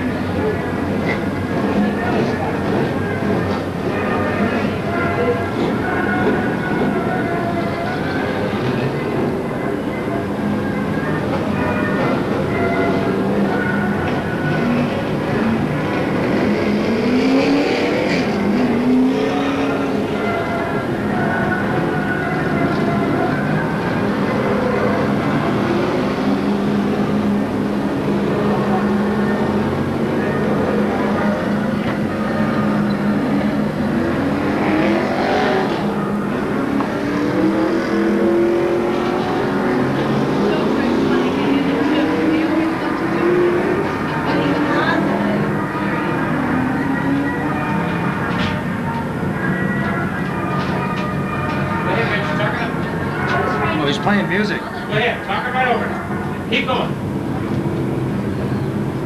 Playing music. Go ahead, talk it right over now. Keep going.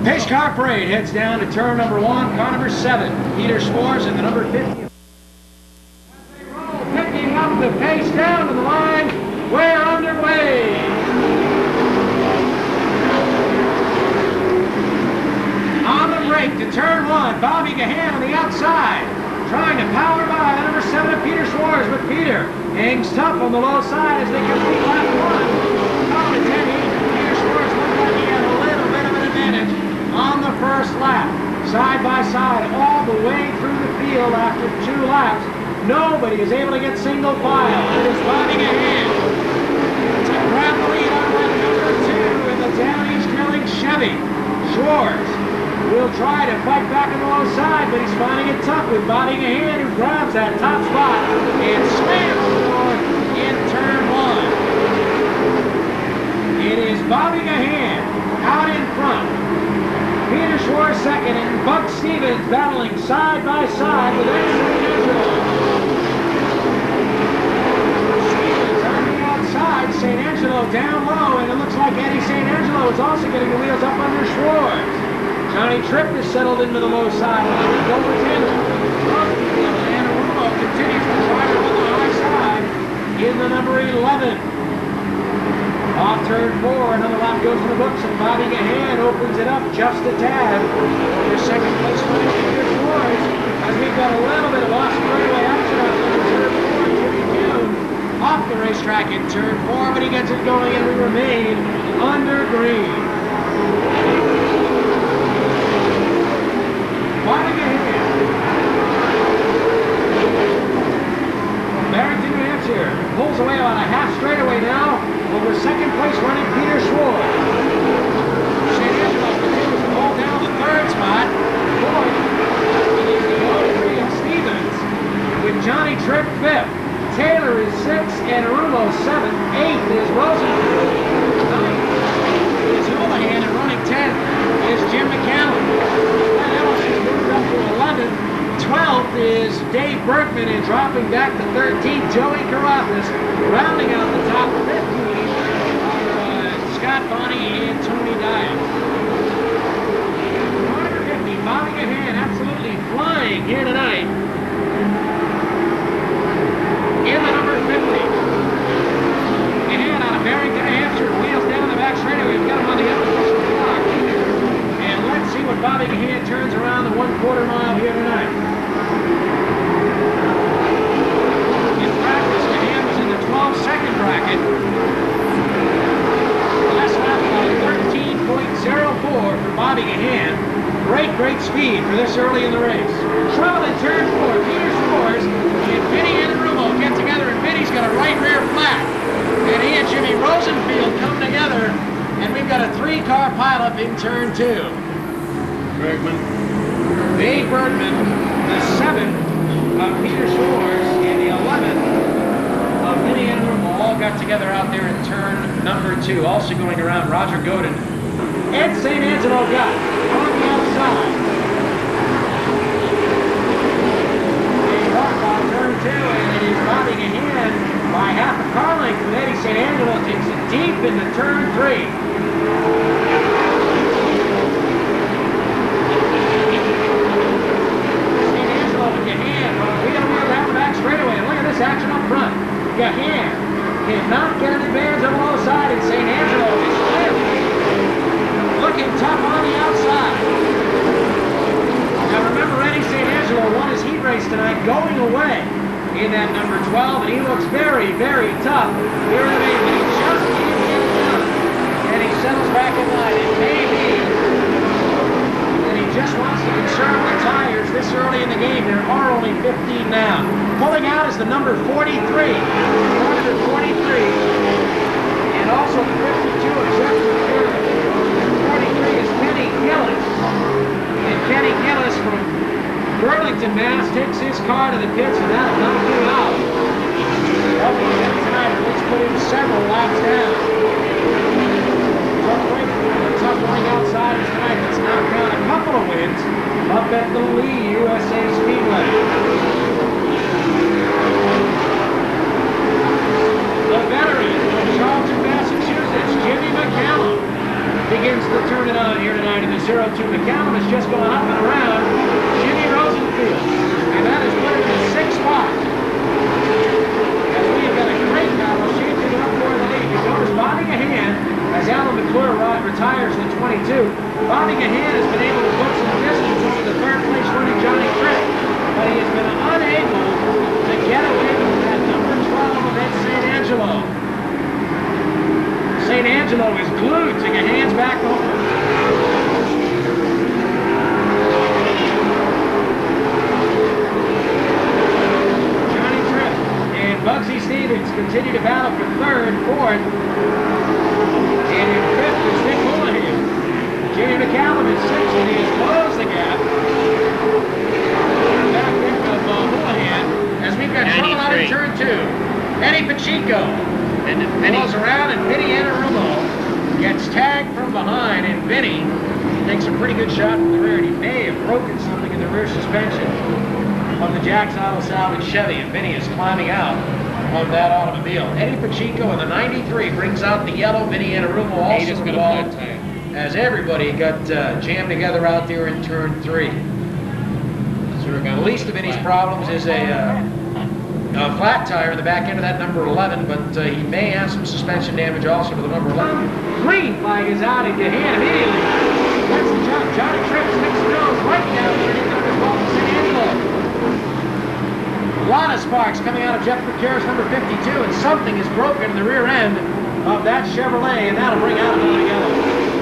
Pace car parade heads down to turn number 1, car number 7, Peter Scores in the number 50. Picking up the pace down to the line. We're underway. Hangs tough on the low side as they complete lap 1. Down to 10-8. Peter Schwartz looked like he had a little bit of an advantage on the first lap. Side by side all the way through the field after 2 laps. Nobody is able to get single file. It is bobbing ahead to grab the lead on lap number 2 in the Down East Drilling Chevy. Schwartz will try to fight back on the low side, but he's finding it tough with bobbing ahead, who grabs that top spot and slams forward in turn 1. It is bobbing ahead out in front. Peter Schwartz second and Buck Stevens battling side by side with Eddie St. Angelo. Stevens on the outside, St. Angelo down low, and it looks like Eddie St. Angelo is also getting the wheels up under Schwartz. Johnny Tripp is settled into the low side. Over Taylor. And Arumo continues to drive on the high side in the number 11. Off turn 4, another lap goes in the books, and bobbing ahead opens it up just a tad. For second place winning Peter Schwartz, as we've got a little bit of off-straightaway action on turn 4. Jimmy Kuhn off the racetrack in turn 4, but he gets it going, and we remain under green. Bobbing ahead. Barrington, New Hampshire pulls away on a half straightaway now over second place running Peter Schwartz. St. Angelo continues to hold down the 3rd spot. Fourth is the 03 of Stevens with Johnny Tripp 5th. Taylor is 6th and Arumo 7th. 8th is Rosenfield. 9th is Houlihan, and running 10th is Jim McCallum. That Ellison moved up to 11th. 12th is Dave Berkman, and dropping back to 13th, Joey Carafas, rounding out the top 15. Scott Bonney and Tony Dias. 150, bobbing ahead, absolutely flying here tonight. In the number 50. Ahead out of Barrington, New Hampshire, wheels down the back straightaway. We've got him on the upper position clock. And let's see what bobbing ahead turns around the 1/4 mile here tonight. In practice, Ahead was in the 12-second bracket. Last lap about 13.04 for bobbing ahead. Great speed for this early in the race. Trouble in turn 4. Peter Schwartz and Vinny and Arumo get together, and Vinny's got a right rear flat. And he and Jimmy Rosenfield come together, and we've got a 3-car pileup in turn 2. Bergman. Dave Bergman, the 7th of Peter Schwartz, and the 11th of Vinny and Arumo all got together out there in turn number 2. Also going around, Roger Godin. Ed St. Angelo got on the outside. He's off on turn 2, and it is bobbing ahead by half a car length with Eddie St. Angelo. Takes it deep into turn 3. St. Angelo with your hand, wheel down the back straightaway. Look at this action up front. Your hand cannot get an advantage on the low side, and St. Angelo is clearly looking tough on the outside. Now remember, Eddie St. Angelo won his heat race tonight going away in that number 12, and he looks very tough here in the main. But he just can't get it done. And he settles back in line. It may be that he just wants to conserve the tires this early in the game. There are only 15 now. Pulling out is the number 43. Number 43. And also the 52 of Jeff Rivera. 43 is Kenny Gillis. And Kenny Gillis from Burlington, Mass. takes his car to the pits, and that'll knock him out. Helping him tonight, at least put him several laps down. Tough running outsiders tonight that's knocked down a couple of wins up at the Lee USA Speedway. The veteran from Charlton, Massachusetts, Jimmy McCallum, begins to turn it on here tonight in the 02. McCallum is just going up and around Jimmy Rosenfield, and that has put him in the 6th spot. As we have got a great battle shaping up for the lead. You notice bobbing ahead as Alan McClure retires the 22. Bobbing ahead has been able to put some distance into the 3rd place running Johnny Tripp, but he has been unable to get away with that number 12 of Angelo is glued to your hands back over. Johnny Tripp and Bugsy Stevens continue to battle for third, fourth. And in fifth is Nick Houlihan. Jimmy McCallum is sixth, and he has closed the gap. Back into Houlihan as we've got trouble out in turn two. Eddie Pacheco rolls around, and Vinny Anarumo gets tagged from behind, and Vinny takes a pretty good shot from the rear, and he may have broken something in the rear suspension of the Jack's Auto Salvage Chevy, and Vinny is climbing out of that automobile. Eddie Pacheco in the 93 brings out the yellow. Vinny Anarumo also involved, as everybody got jammed together out there in turn three. The least of Vinny's problems is a flat tire in the back end of that number 11, but he may have some suspension damage also to the number 11. Green flag is out, and Gahan immediately gets the jump. Johnny Tripp sticks his nose right down underneath number 12 of St. Angelo. A lot of sparks coming out of Jeff McCure's number 52, and something is broken in the rear end of that Chevrolet, and that'll bring out another yellow.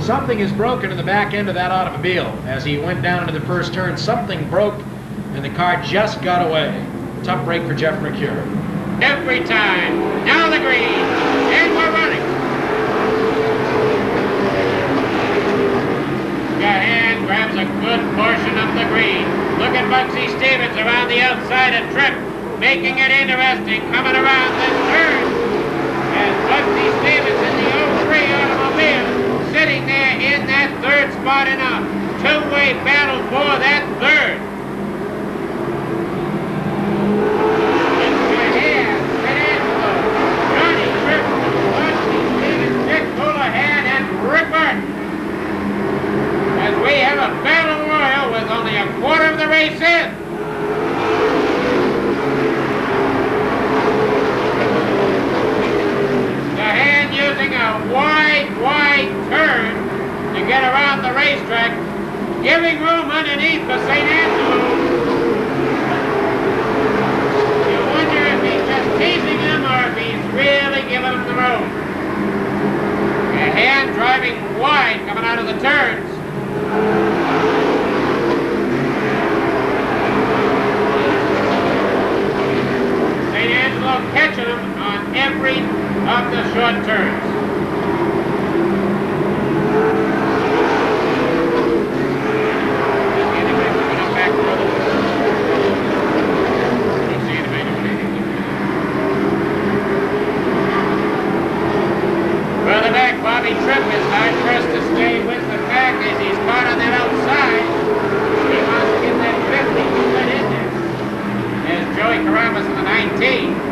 Something is broken in the back end of that automobile. As he went down into the first turn, something broke, and the car just got away. Tough break for Jeff McCure. Every time. Now the green. And we're running. Gahan grabs a good portion of the green. Look at Bugsy Stevens around the outside of Tripp, making it interesting, coming around this turn. And Bugsy Stevens in the 03 automobile sitting there in that third spot in a two-way battle for that third. It's Gahan, St. Angelo, Johnny Tripp, Bugsy Stevens, Nick Houlihan, and Rick Martin. As we have a battle royal with only a quarter of the race in. Gahan using a wide turn to get around the racetrack, giving room underneath for St. Angelo. You wonder if he's just teasing him or if he's really giving him the room. Gahan driving wide coming out of the turns. St. Angelo catching him on every of the short turns. Further back, Bobby Tripp is hard pressed to stay with the pack as he's caught on that outside. He wants to get that 50 split in there. There's Joey Carrabas in the 19.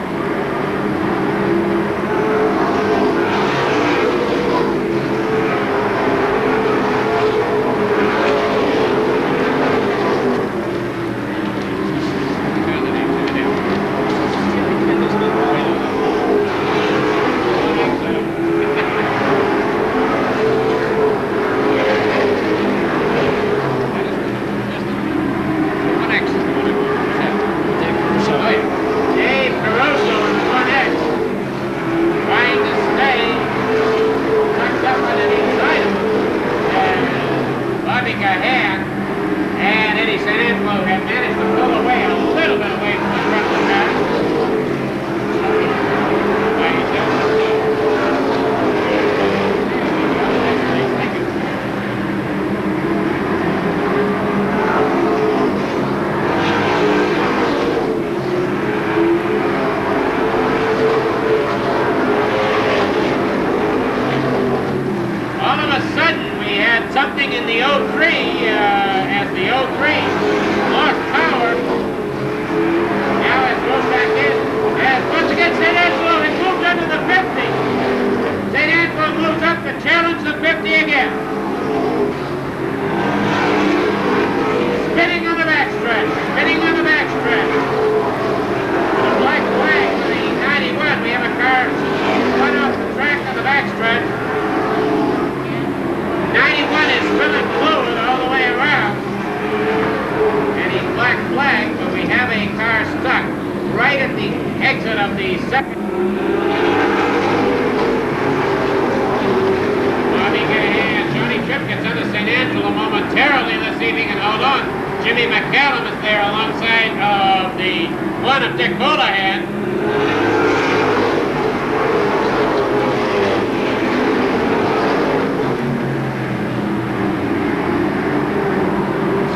exit of the second. Bobby Gahan, Johnny Tripp gets under St. Angelo momentarily. Let's see if he can hold on. Jimmy McCallum is there alongside of the one of Dick Houlihan.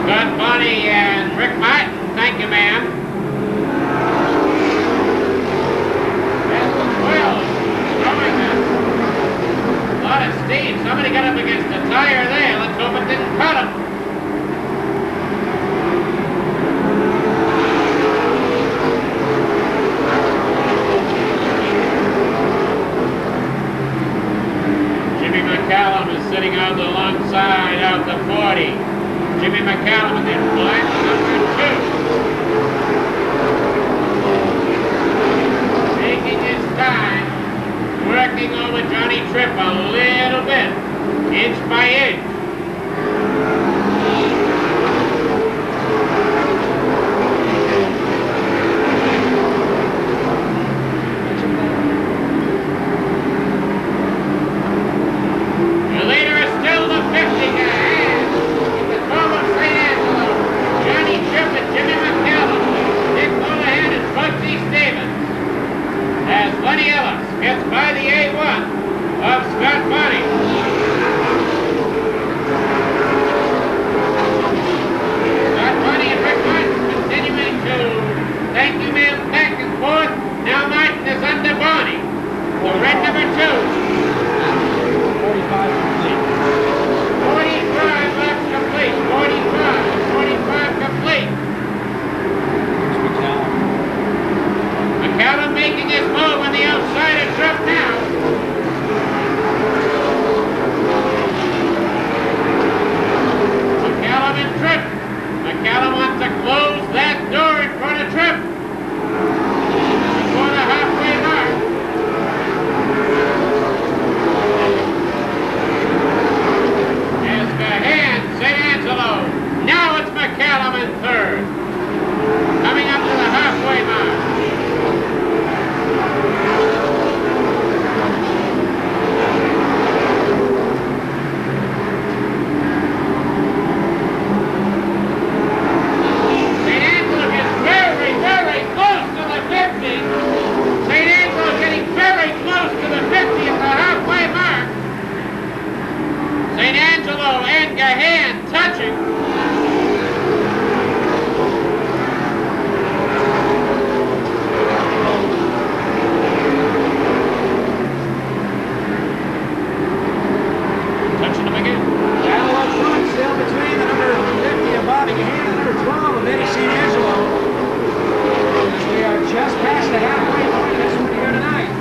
Scott Bonney and Rick Martin, thank you, ma'am. That's the 12, throwing this. A lot of steam. Somebody got up against the tire there. Let's hope it didn't cut him. Jimmy McCallum is sitting out alongside of the 40. Jimmy McCallum is in black number 2. Taking his time, working over Johnny Tripp a little bit, inch by inch. The leader is still the 50 guy. In the 12 of St. Angelo, Johnny Tripp and Jimmy McCallum, Dick Houlihan and Bugsy Stevens. As Lenny Ellis gets by the A1 of Scott Bonney. Scott Bonney and Rick Martin continuing to thank you ma'am back and forth. Now Martin is under Bonney. The red number 2. 45 complete. 45 laps complete. 45 complete. McCallum making his move on the outside of Tripp now. McCallum and Tripp. McCallum wants to close that door in front of Tripp. Before the halfway mark. As Gahan, St. Angelo. Now it's McCallum in third. Coming up to the halfway mark. St. Angelo gets very, very close to the 50. St. Angelo getting very close to the 50 at the halfway mark. St. Angelo and Gahan touching. Touching them again. Battle up front still between the number 50 of Bobby Gahan and the number 12 of Eddie St. Angelo. As we are just past the halfway point of this one here tonight.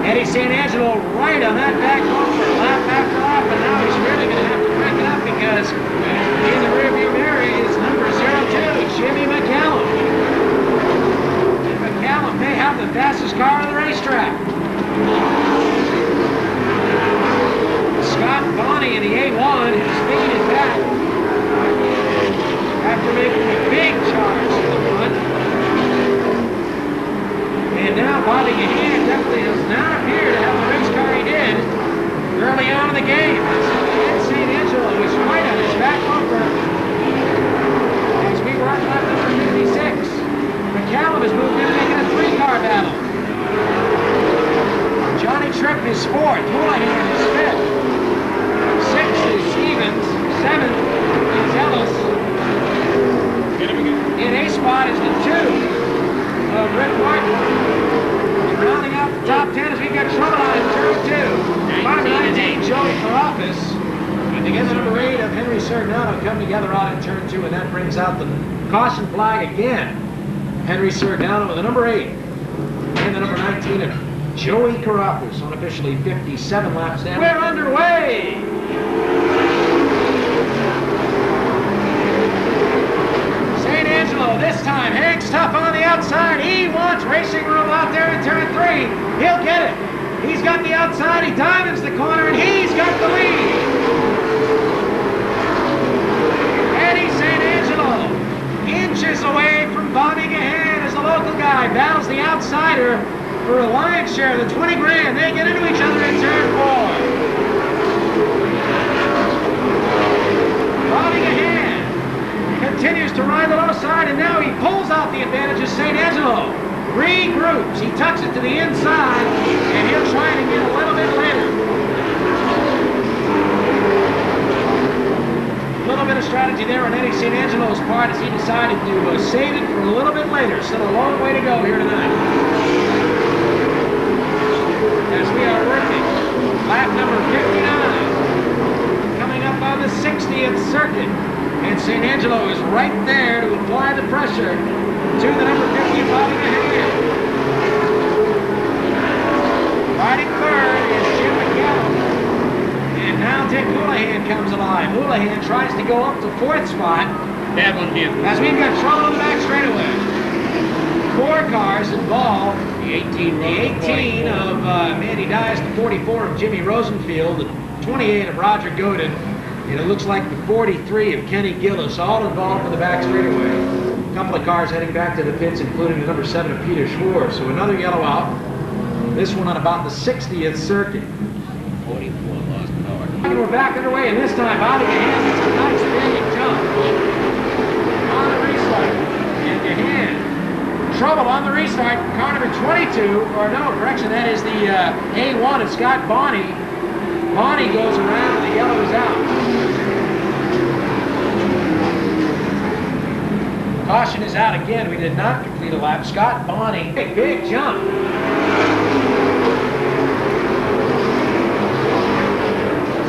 Eddie St. Angelo right on that back bumper, lap after lap, and now he's really going to have to crank it up because in the rearview mirror is number 02, Jimmy McCallum. And McCallum may have the fastest car on the racetrack. Scott Bonney in the A1 has faded back after making a big charge to the front. And now Bobby Gahan definitely does not appear to have the race car he did early on in the game. And St. Angelo is right on his back bumper as we were on lap number 56. McCallum has moved in, making a 3-car battle. Johnny Tripp is 4th, Houlihan is 5th. 6th is Stevens, 7th is Ellis. In A spot is the 2 of Rick Martin. And rounding out the top 10 as we get trouble on in turn 2. 519 Joey Carafas. And together number 8 of Henry Sergnano come together on in turn 2, and that brings out the caution flag again. Henry Sergnano with the number 8 and the number 19 of Joey Carafas, unofficially 57 laps down. We're underway! St. Angelo this time hangs tough on the outside. He wants racing room out there in turn 3. He'll get it. He's got the outside. He diamonds the corner, and he's got the lead. Eddie St. Angelo inches away from Bobby Gahan as the local guy. inside, battles the outsider for a lion's share of the 20 grand. They get into each other in turn 4. Bobby Gahan continues to ride the low side, and now he pulls out the advantage of St. Angelo. Regroups, he tucks it to the inside, and he'll try it again a little bit later. A little bit of strategy there on Eddie St. Angelo's part as he decided to save it for a little bit later. Still a long way to go here tonight. As we are working lap number 59, coming up on the 60th circuit, and St. Angelo is right there to apply the pressure to the number 50 Bobby Gahan. Riding third is Jim McCallum. And now Dick Houlihan comes alive. Houlihan tries to go up to 4th spot. Bad one, Jim. As we've got trouble on the back straightaway. 4 cars involved. The 18 of Mandy Dias, the 44 of Jimmy Rosenfield, the 28 of Roger Godin, and it looks like the 43 of Kenny Gillis, all involved in the back straightaway. A couple of cars heading back to the pits, including the number 7 of Peter Schwartz. So another yellow out. This one on about the 60th circuit. 44 lost power. And we're back underway, and this time Bobby Gahan gets a nice big jump on the restart. And Gahan, trouble on the restart. Car number 22, or no, correction, that is the A1 of Scott Bonney. Bonney goes around, the yellow is out. Caution is out again. We did not complete a lap. Scott Bonney, big jump.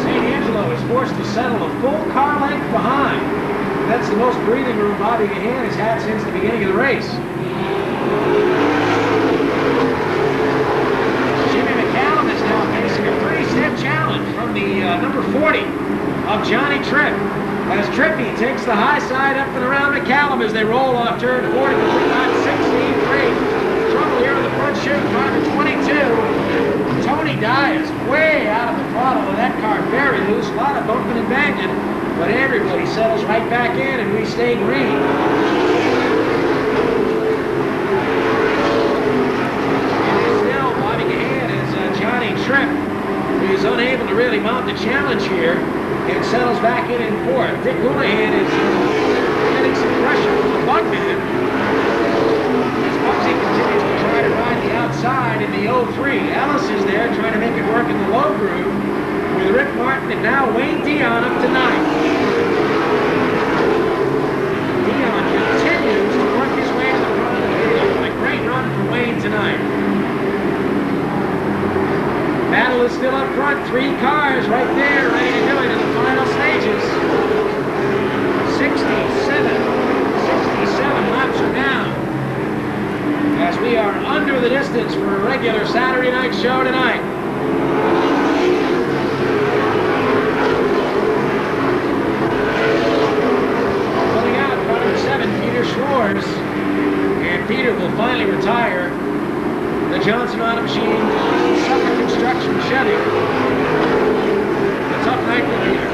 St. Angelo is forced to settle a full car length behind. That's the most breathing room Bobby Gahan has had since the beginning of the race. Jimmy McCallum is now facing a pretty stiff challenge from the number 40 of Johnny Tripp. As Trippy takes the high side up and around McCallum as they roll off turn 40 to lap 16-3. Trouble here in the front chute, driver 22. Tony Dias way out of the throttle of that car, very loose, a lot of bumping and banging, but everybody settles right back in and we stay green. Still, Bobby Gahan as Johnny Tripp is unable to really mount the challenge here. And settles back in 4th. Dick Houlihan is getting some pressure from the Bugman. As Bugsy continues to try to ride the outside in the 03. Ellis is there trying to make it work in the low groove with Rick Martin and now Wayne Dion up to 9th. Dion continues to work his way to the front of the field. A great run for Wayne tonight. Battle is still up front. 3 cars right there ready to do it in the final stages. 67 laps are down. As we are under the distance for a regular Saturday night show tonight. Pulling out car number 7, Peter Schwartz. And Peter will finally retire the Johnson Auto Machine Summer Construction Chevy. A tough night for Peter.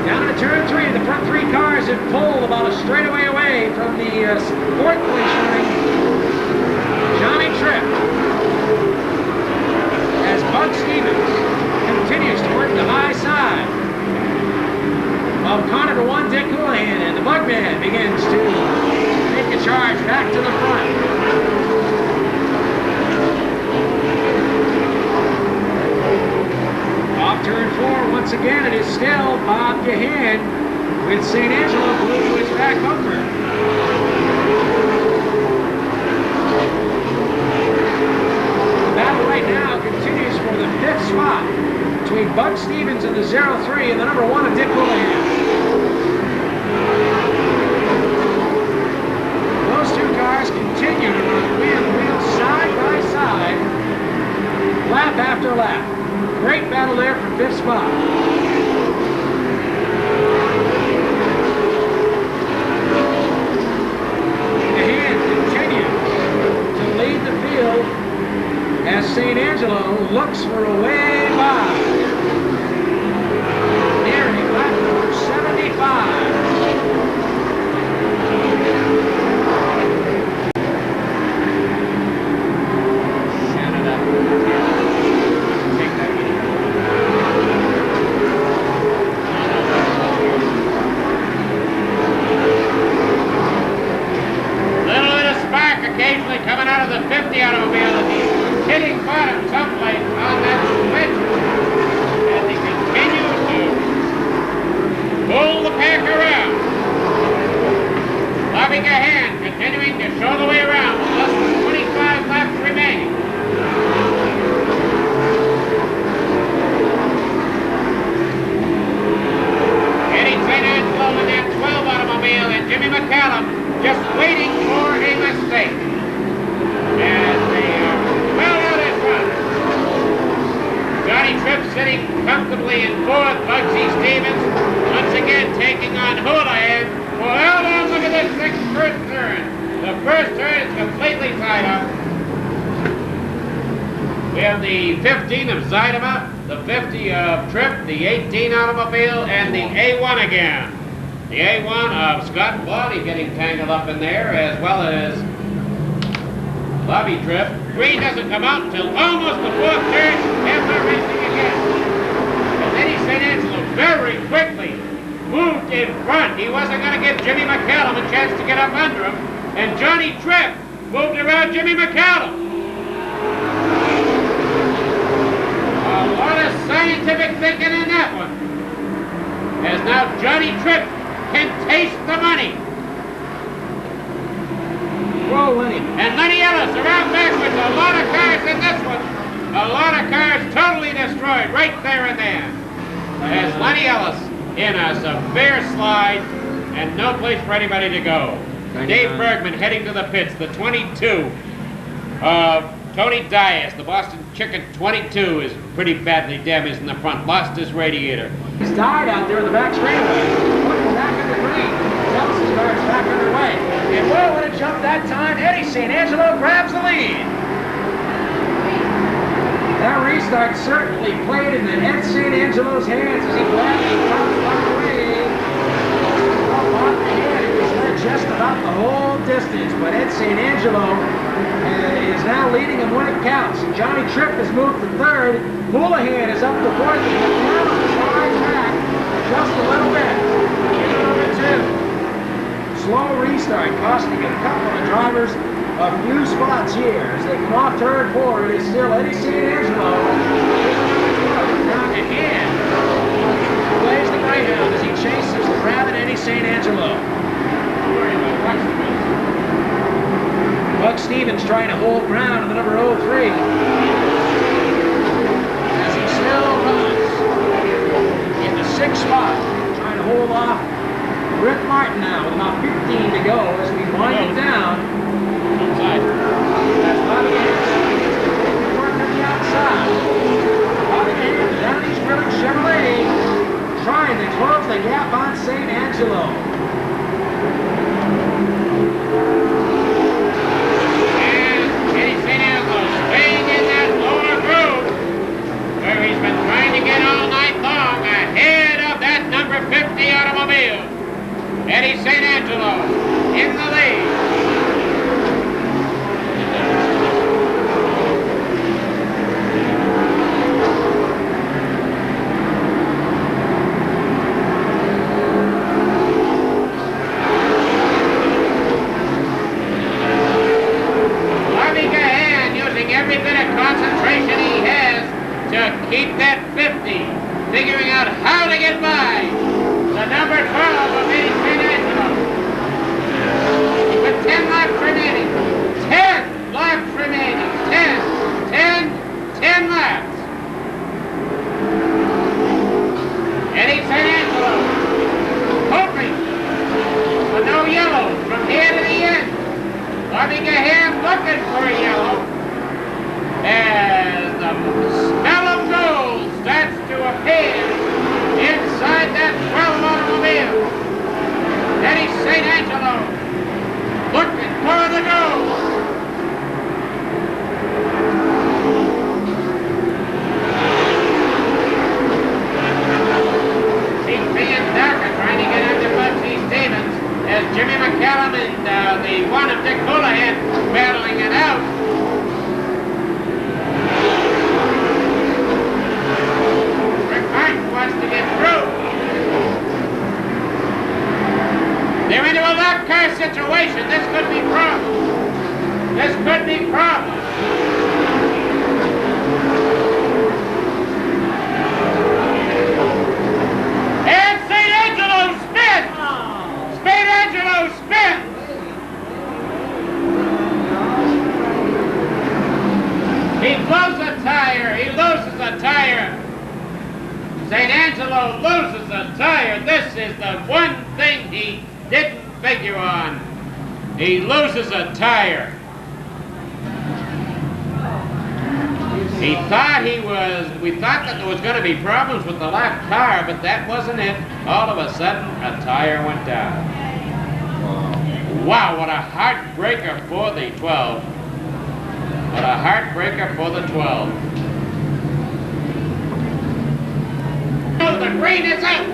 Down to turn 3, the front 3 cars have pulled about a straightaway away from the 4th place running Johnny Tripp. As Bud Stevens continues to work the high side of car number 1, Dick Houlihan, and the Bugman begins to make a charge back to the front. Off turn 4, once again, it is still Bob Gahan with St. Angelo glued to his back bumper. The battle right now continues for the 5th spot between Bud Stevens and the 03 and the number 1 of Dick Houlihan. Those 2 cars continue to run wheel to wheel, side by side, lap after lap. Great battle there for 5th spot. Gahan continues to lead the field as St. Angelo looks for a way by. Near Bobby Gahan continuing to show the way around with less than 25 laps remaining. Eddie St. Angelo in that 12 automobile, and Jimmy McCallum just waiting for a mistake. As they are well out in front. Johnny Tripp sitting comfortably in fourth. Bugsy Stevens once again taking on Houlihan. Well, now look at this first turn. The first turn is completely tied up. We have the 15 of Zeidema, the 50 of Tripp, the 18 automobile, and the A1 again. The A1 of Scott Body getting tangled up in there, as well as Bobby Tripp. Green doesn't come out until almost the fourth turn, and we're racing again. And Eddie St. Angelo very quickly moved in front. He wasn't going to give Jimmy McCallum a chance to get up under him, and Johnny Tripp moved around Jimmy McCallum. A lot of scientific thinking in that one. As now Johnny Tripp can taste the money. Whoa, Lenny. And Lenny Ellis around backwards. A lot of cars in this one. A lot of cars totally destroyed right there and then. As Lenny Ellis in a severe slide and no place for anybody to go. Dave Bergman heading to the pits. The 22 of Tony Dias, the Boston Chicken 22, is pretty badly damaged in the front. Lost his radiator. He's died out there in the back straightaway. Putting back in the green. Ellis's car is back underway. And whoa, what a jump that time. Eddie St. Angelo grabs the lead. That restart certainly played in Ed St. Angelo's hands as he grabbed the front away. Up on the head, it was led just about the whole distance, but Ed St. Angelo is now leading him when it counts. Johnny Tripp has moved to third. Houlihan is up to fourth. And McCallum slides back just a little bit. Here's number two. Slow restart costing a couple of drivers a few spots here. As they come off turn four, it is still Eddie St. Angelo. Down to hand. Plays the Greyhound as he chases the rabid Eddie St. Angelo. Buck Stevens trying to hold ground in the number 03. As he still runs in the sixth spot, trying to hold off Rick Martin now with about 15 to go as we wind it down. That's Bobby Anderson. Work on the outside. Bobby Anderson, Downey's Grilling Chevrolet, trying to close the gap on St. Angelo. Where he's been trying to get all night long, ahead of that number 50 automobile. Eddie St. Angelo in the lead. Bobby Gahan using every bit of concentration he has to keep that 50, figuring out how to get by the number 12 of Eddie St. Angelo. With 10 laps remaining. 10 laps remaining. 10 laps. Eddie St. Angelo hoping for no yellow from here to the end. Bobby Gahan looking for a yellow. As the smell of gold starts to appear inside that 12 automobile. Eddie St. Angelo looking for the gold. CP and Darker trying to get under Bugsy Stevens as Jimmy McCallum and the one of Dick Houlihan battling it out. Wants to get through. They're into a locked car situation. This could be problems. This could be problems. And St. Angelo spins! St. Angelo spins! St. Angelo loses a tire. This is the one thing he didn't figure on. He loses a tire. We thought that there was going to be problems with the left tire, but that wasn't it. All of a sudden, a tire went down. Wow, what a heartbreaker for the 12. What a heartbreaker for the 12. Oh, the green is out!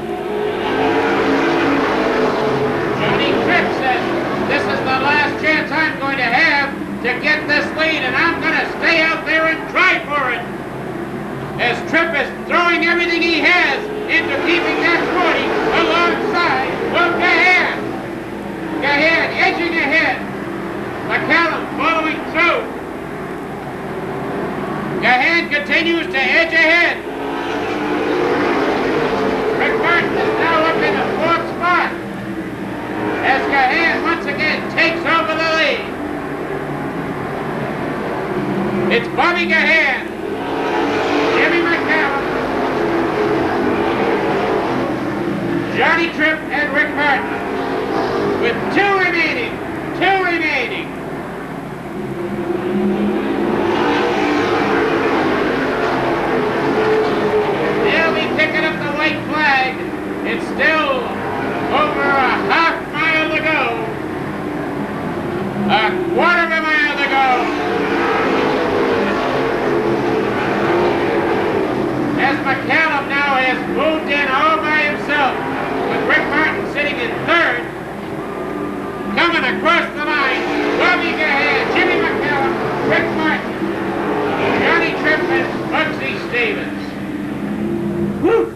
Johnny Tripp says, this is the last chance I'm going to have to get this lead, and I'm going to stay out there and try for it. As Tripp is throwing everything he has into keeping that 40 alongside of Gahan. Gahan edging ahead. McCallum following through. Gahan continues to edge ahead. Rick Martin is now up in the 4th spot as Gahan once again takes over the lead. It's Bobby Gahan, Jimmy McCallum, Johnny Tripp, and Rick Martin, with two remaining. They'll be picking up the white flag. It's still over a half mile to go. A quarter of a mile to go. As McCallum now has moved in all by himself, with Rick Martin sitting in 3rd. Coming across the line, Bobby Gahan, Jimmy McCallum, Rick Martin, Johnny Tripp, and Bugsy Stevens. Woo!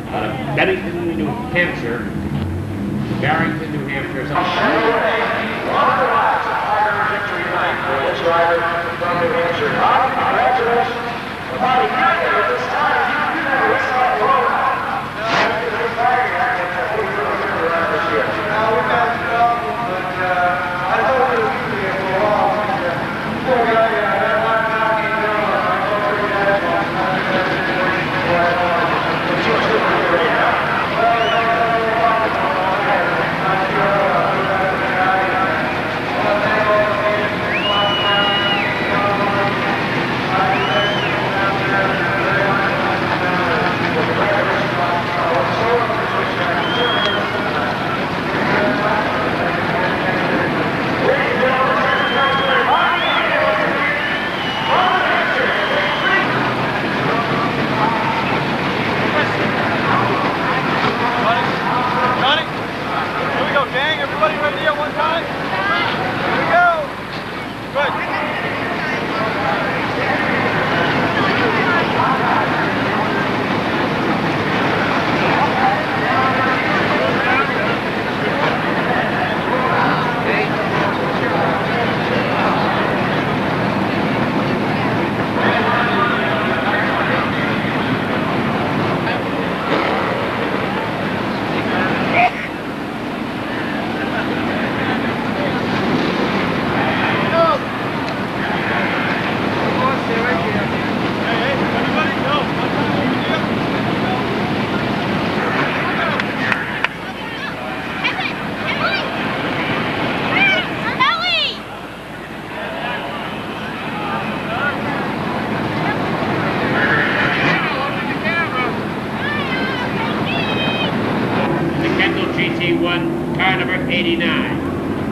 Out of Bennington, New Hampshire, Barrington, New Hampshire.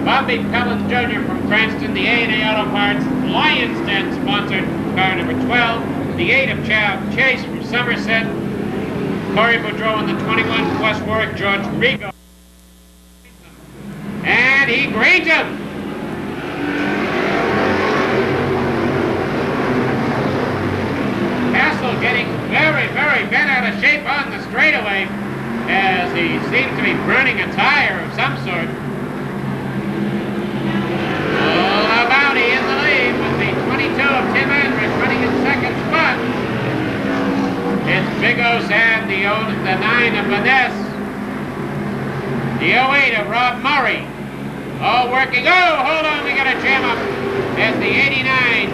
Bobby Pellin Jr. from Cranston, the A&A Auto Parts, Lions Den sponsored car number 12, the 8 of Chase from Somerset, Corey Boudreau in the 21, West Warwick, George Rigo. And he greens him. Castle getting very, very bent out of shape on the straightaway as he seems to be burning a tire of some sort. Bounty in the lead with the 22 of Tim Andrews running in 2nd spot. It's Big O's and the 9 of Vanessa. The 08 of Rob Murray. All working. Oh, hold on, we got to jam up. As the 89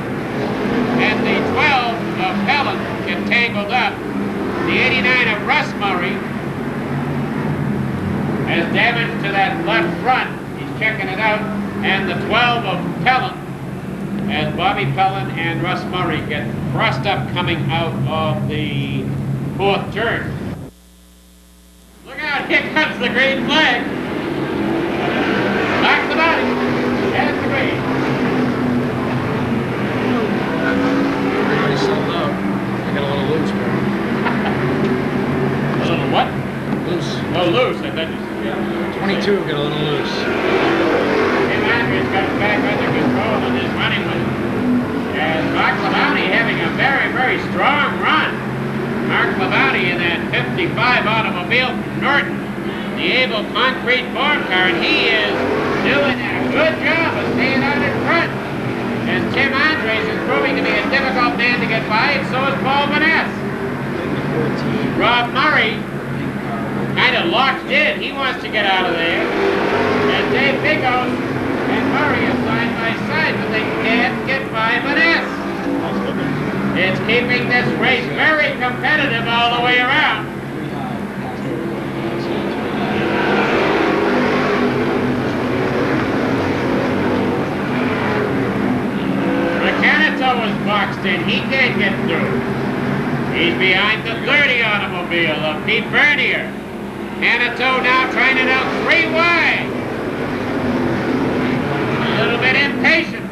and the 12 of Helen get tangled up. The 89 of Russ Murray has damage to that left front. He's checking it out. And the 12 of Pellin, as Bobby Pellin and Russ Murray get crossed up coming out of the fourth turn. Look out, here comes the green flag. Back the body. There's the green. Everybody's settled out. I got a little loose, bro. A little what? Loose. Oh, loose, I bet you said. Yeah. 22 got a little loose. Tim Andrews got it back under control and is running with it. As Mark Labonte having a very, very strong run. Mark Labonte in that 55 automobile from Norton, the able concrete form car, and he is doing a good job of staying out in front. And Tim Andrews is proving to be a difficult man to get by, and so is Paul Vaness. Rob Murray kind of locked in. He wants to get out of there. And Dave Bigos and Murray are side by side, but they can't get by Vaness. It's keeping this race very competitive all the way around. Riccanito was boxed in. He can't get through. He's behind the 30 automobile of Pete Bernier. Canito now trying it out 3 wide. A little bit impatient.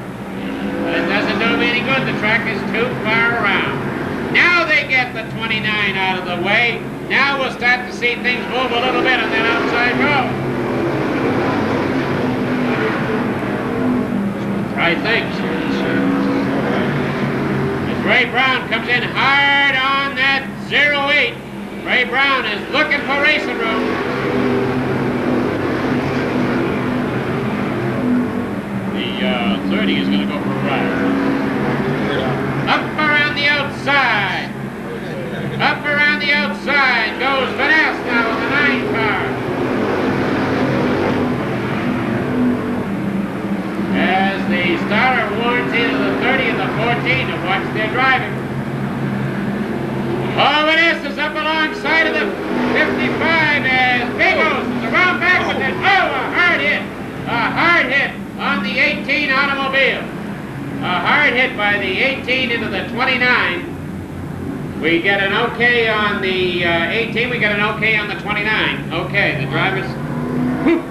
But it doesn't do him any good. The track is too far around. Now they get the 29 out of the way. Now we'll start to see things move a little bit on that outside road. Try things. As Ray Brown comes in hard on that 08. Ray Brown is looking for racing room. The 30 is going to go for a ride. Up around the outside. Up around the outside goes Vaness now in the 9 car. As the starter warns either the 30 and the 14 to watch their driving. Oh, Vaness is up alongside of the 55 as Bigos is around back with it. Oh, a hard hit. A hard hit on the 18 automobile. A hard hit by the 18 into the 29. We get an okay on the 18. We get an okay on the 29. Okay, the drivers. Whew,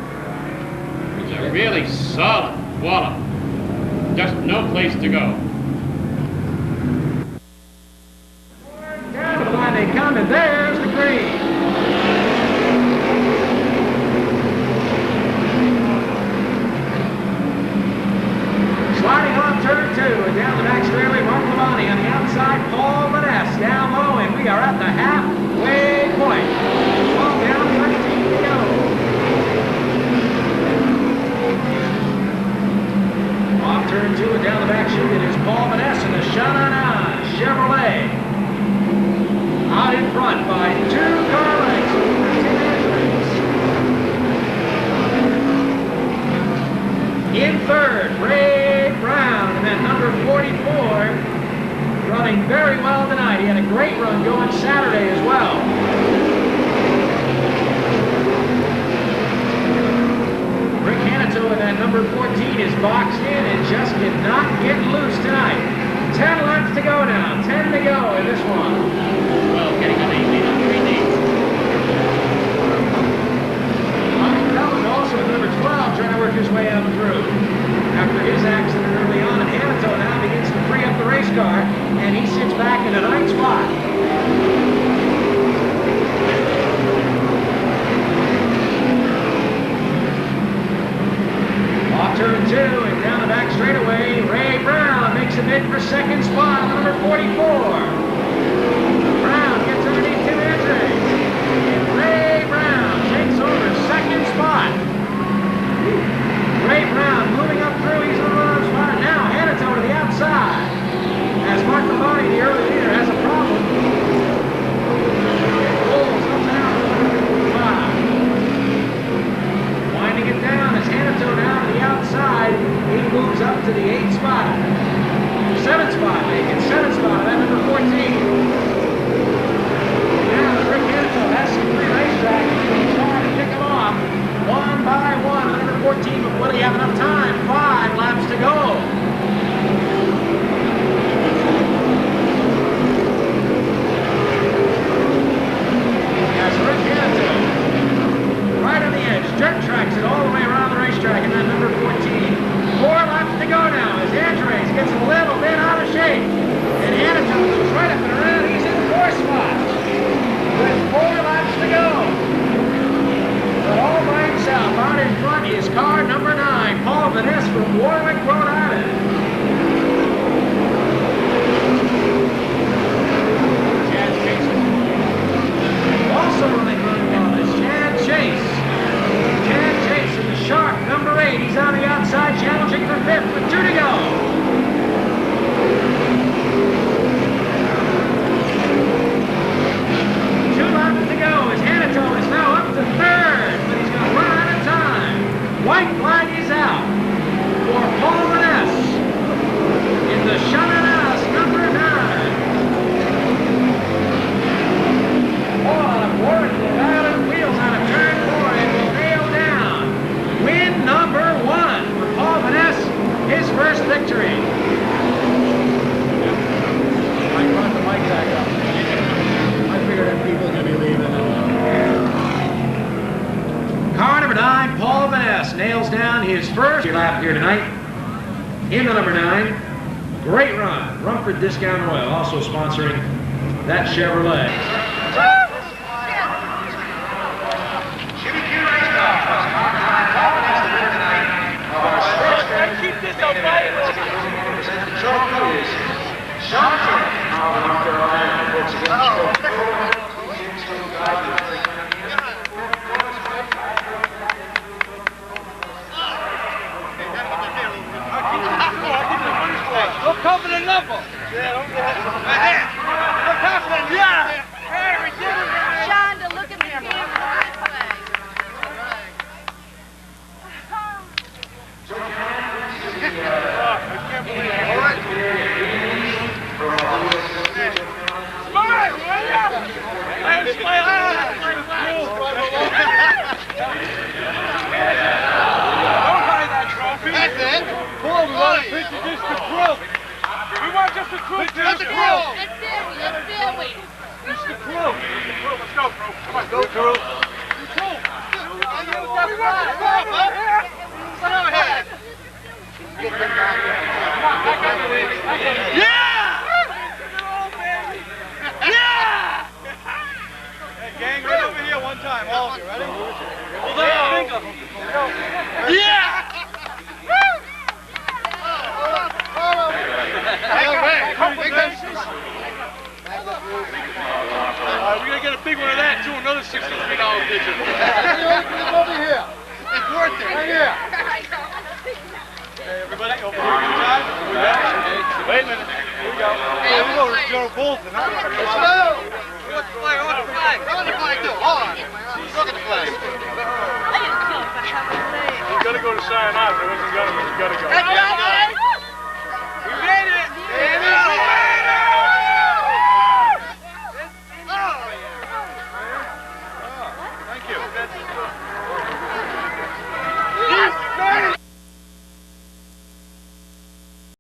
it's a really solid wallop. Just no place to go. Down to the line they come, and there's the green. Sliding on turn 2 and down the back straightaway, Mark Labonte on the outside, Paul Vaness down low, and we are at the halfway point. 12 down, 13 to go. Off turn 2 and down the back chute, it is Paul Vaness in the Shanana Chevrolet. Out in front by 2 car lengths over Tim Andrews. In third, Ray Brown, and then number 44, running very well tonight. He had a great run going Saturday as well. Rick Canito in that number 14 is boxed in and just did not get loose tonight. 10 laps to go now, 10 to go in this one. Well, getting on 18 on 3 days. That was also number 12 trying to work his way out through. After his accident early on, and Hanito now begins to free up the race car, and he sits back in a 9th spot. Off turn 2 and down the back straightaway, Ray Brown makes a bid for 2nd spot on number 44. Brown gets underneath car number 9, Paul Vaness from Warwick, Rhode Island. Chad Chase. Also running well is Chad Chase. Chad Chase in the Shark number 8. He's on the outside challenging for 5th with 2 to go. 2 laps to go as Hanito is now up to 3rd, but he's going to run out of time. White flag is out for Paul Vaness in the Shananas number 9. Paul out of Warwick, Rhode Island, wheels on a turn 4 and will nail down win number 1 for Paul Vaness, his first victory. I brought the mic back up. I figured that people are going to be leaving. Car number 9, Paul Vaness, nails down his first lap here tonight in the number 9. Great run. Rumford Discount Oil also sponsoring that Chevrolet. Keep this up, right? Look confident enough. Yeah, don't get it. Look confident. Yeah. Hey, we did it. Shonda, look at the camera. We want just the trophy. Just the trophy. Let's do it. Just the trophy. Let's go, bro. Come on, go, Drew. Yeah! Yeah! Hey, gang, right over here one time. All of you, ready? Hold up your finger. Yeah! We're going to get a big one of that, too. Another $63 digit. Over here. It's worth it. Right here. Hey, everybody, over here. Good time. Wait a minute. Here we go. Hey, we go to Joe Bolton. Let's go. What's the flag? What's the flag? What's the flag, too? Hold on. Look at the flag. You got to go to Sayonara. There wasn't going to, but you got to go.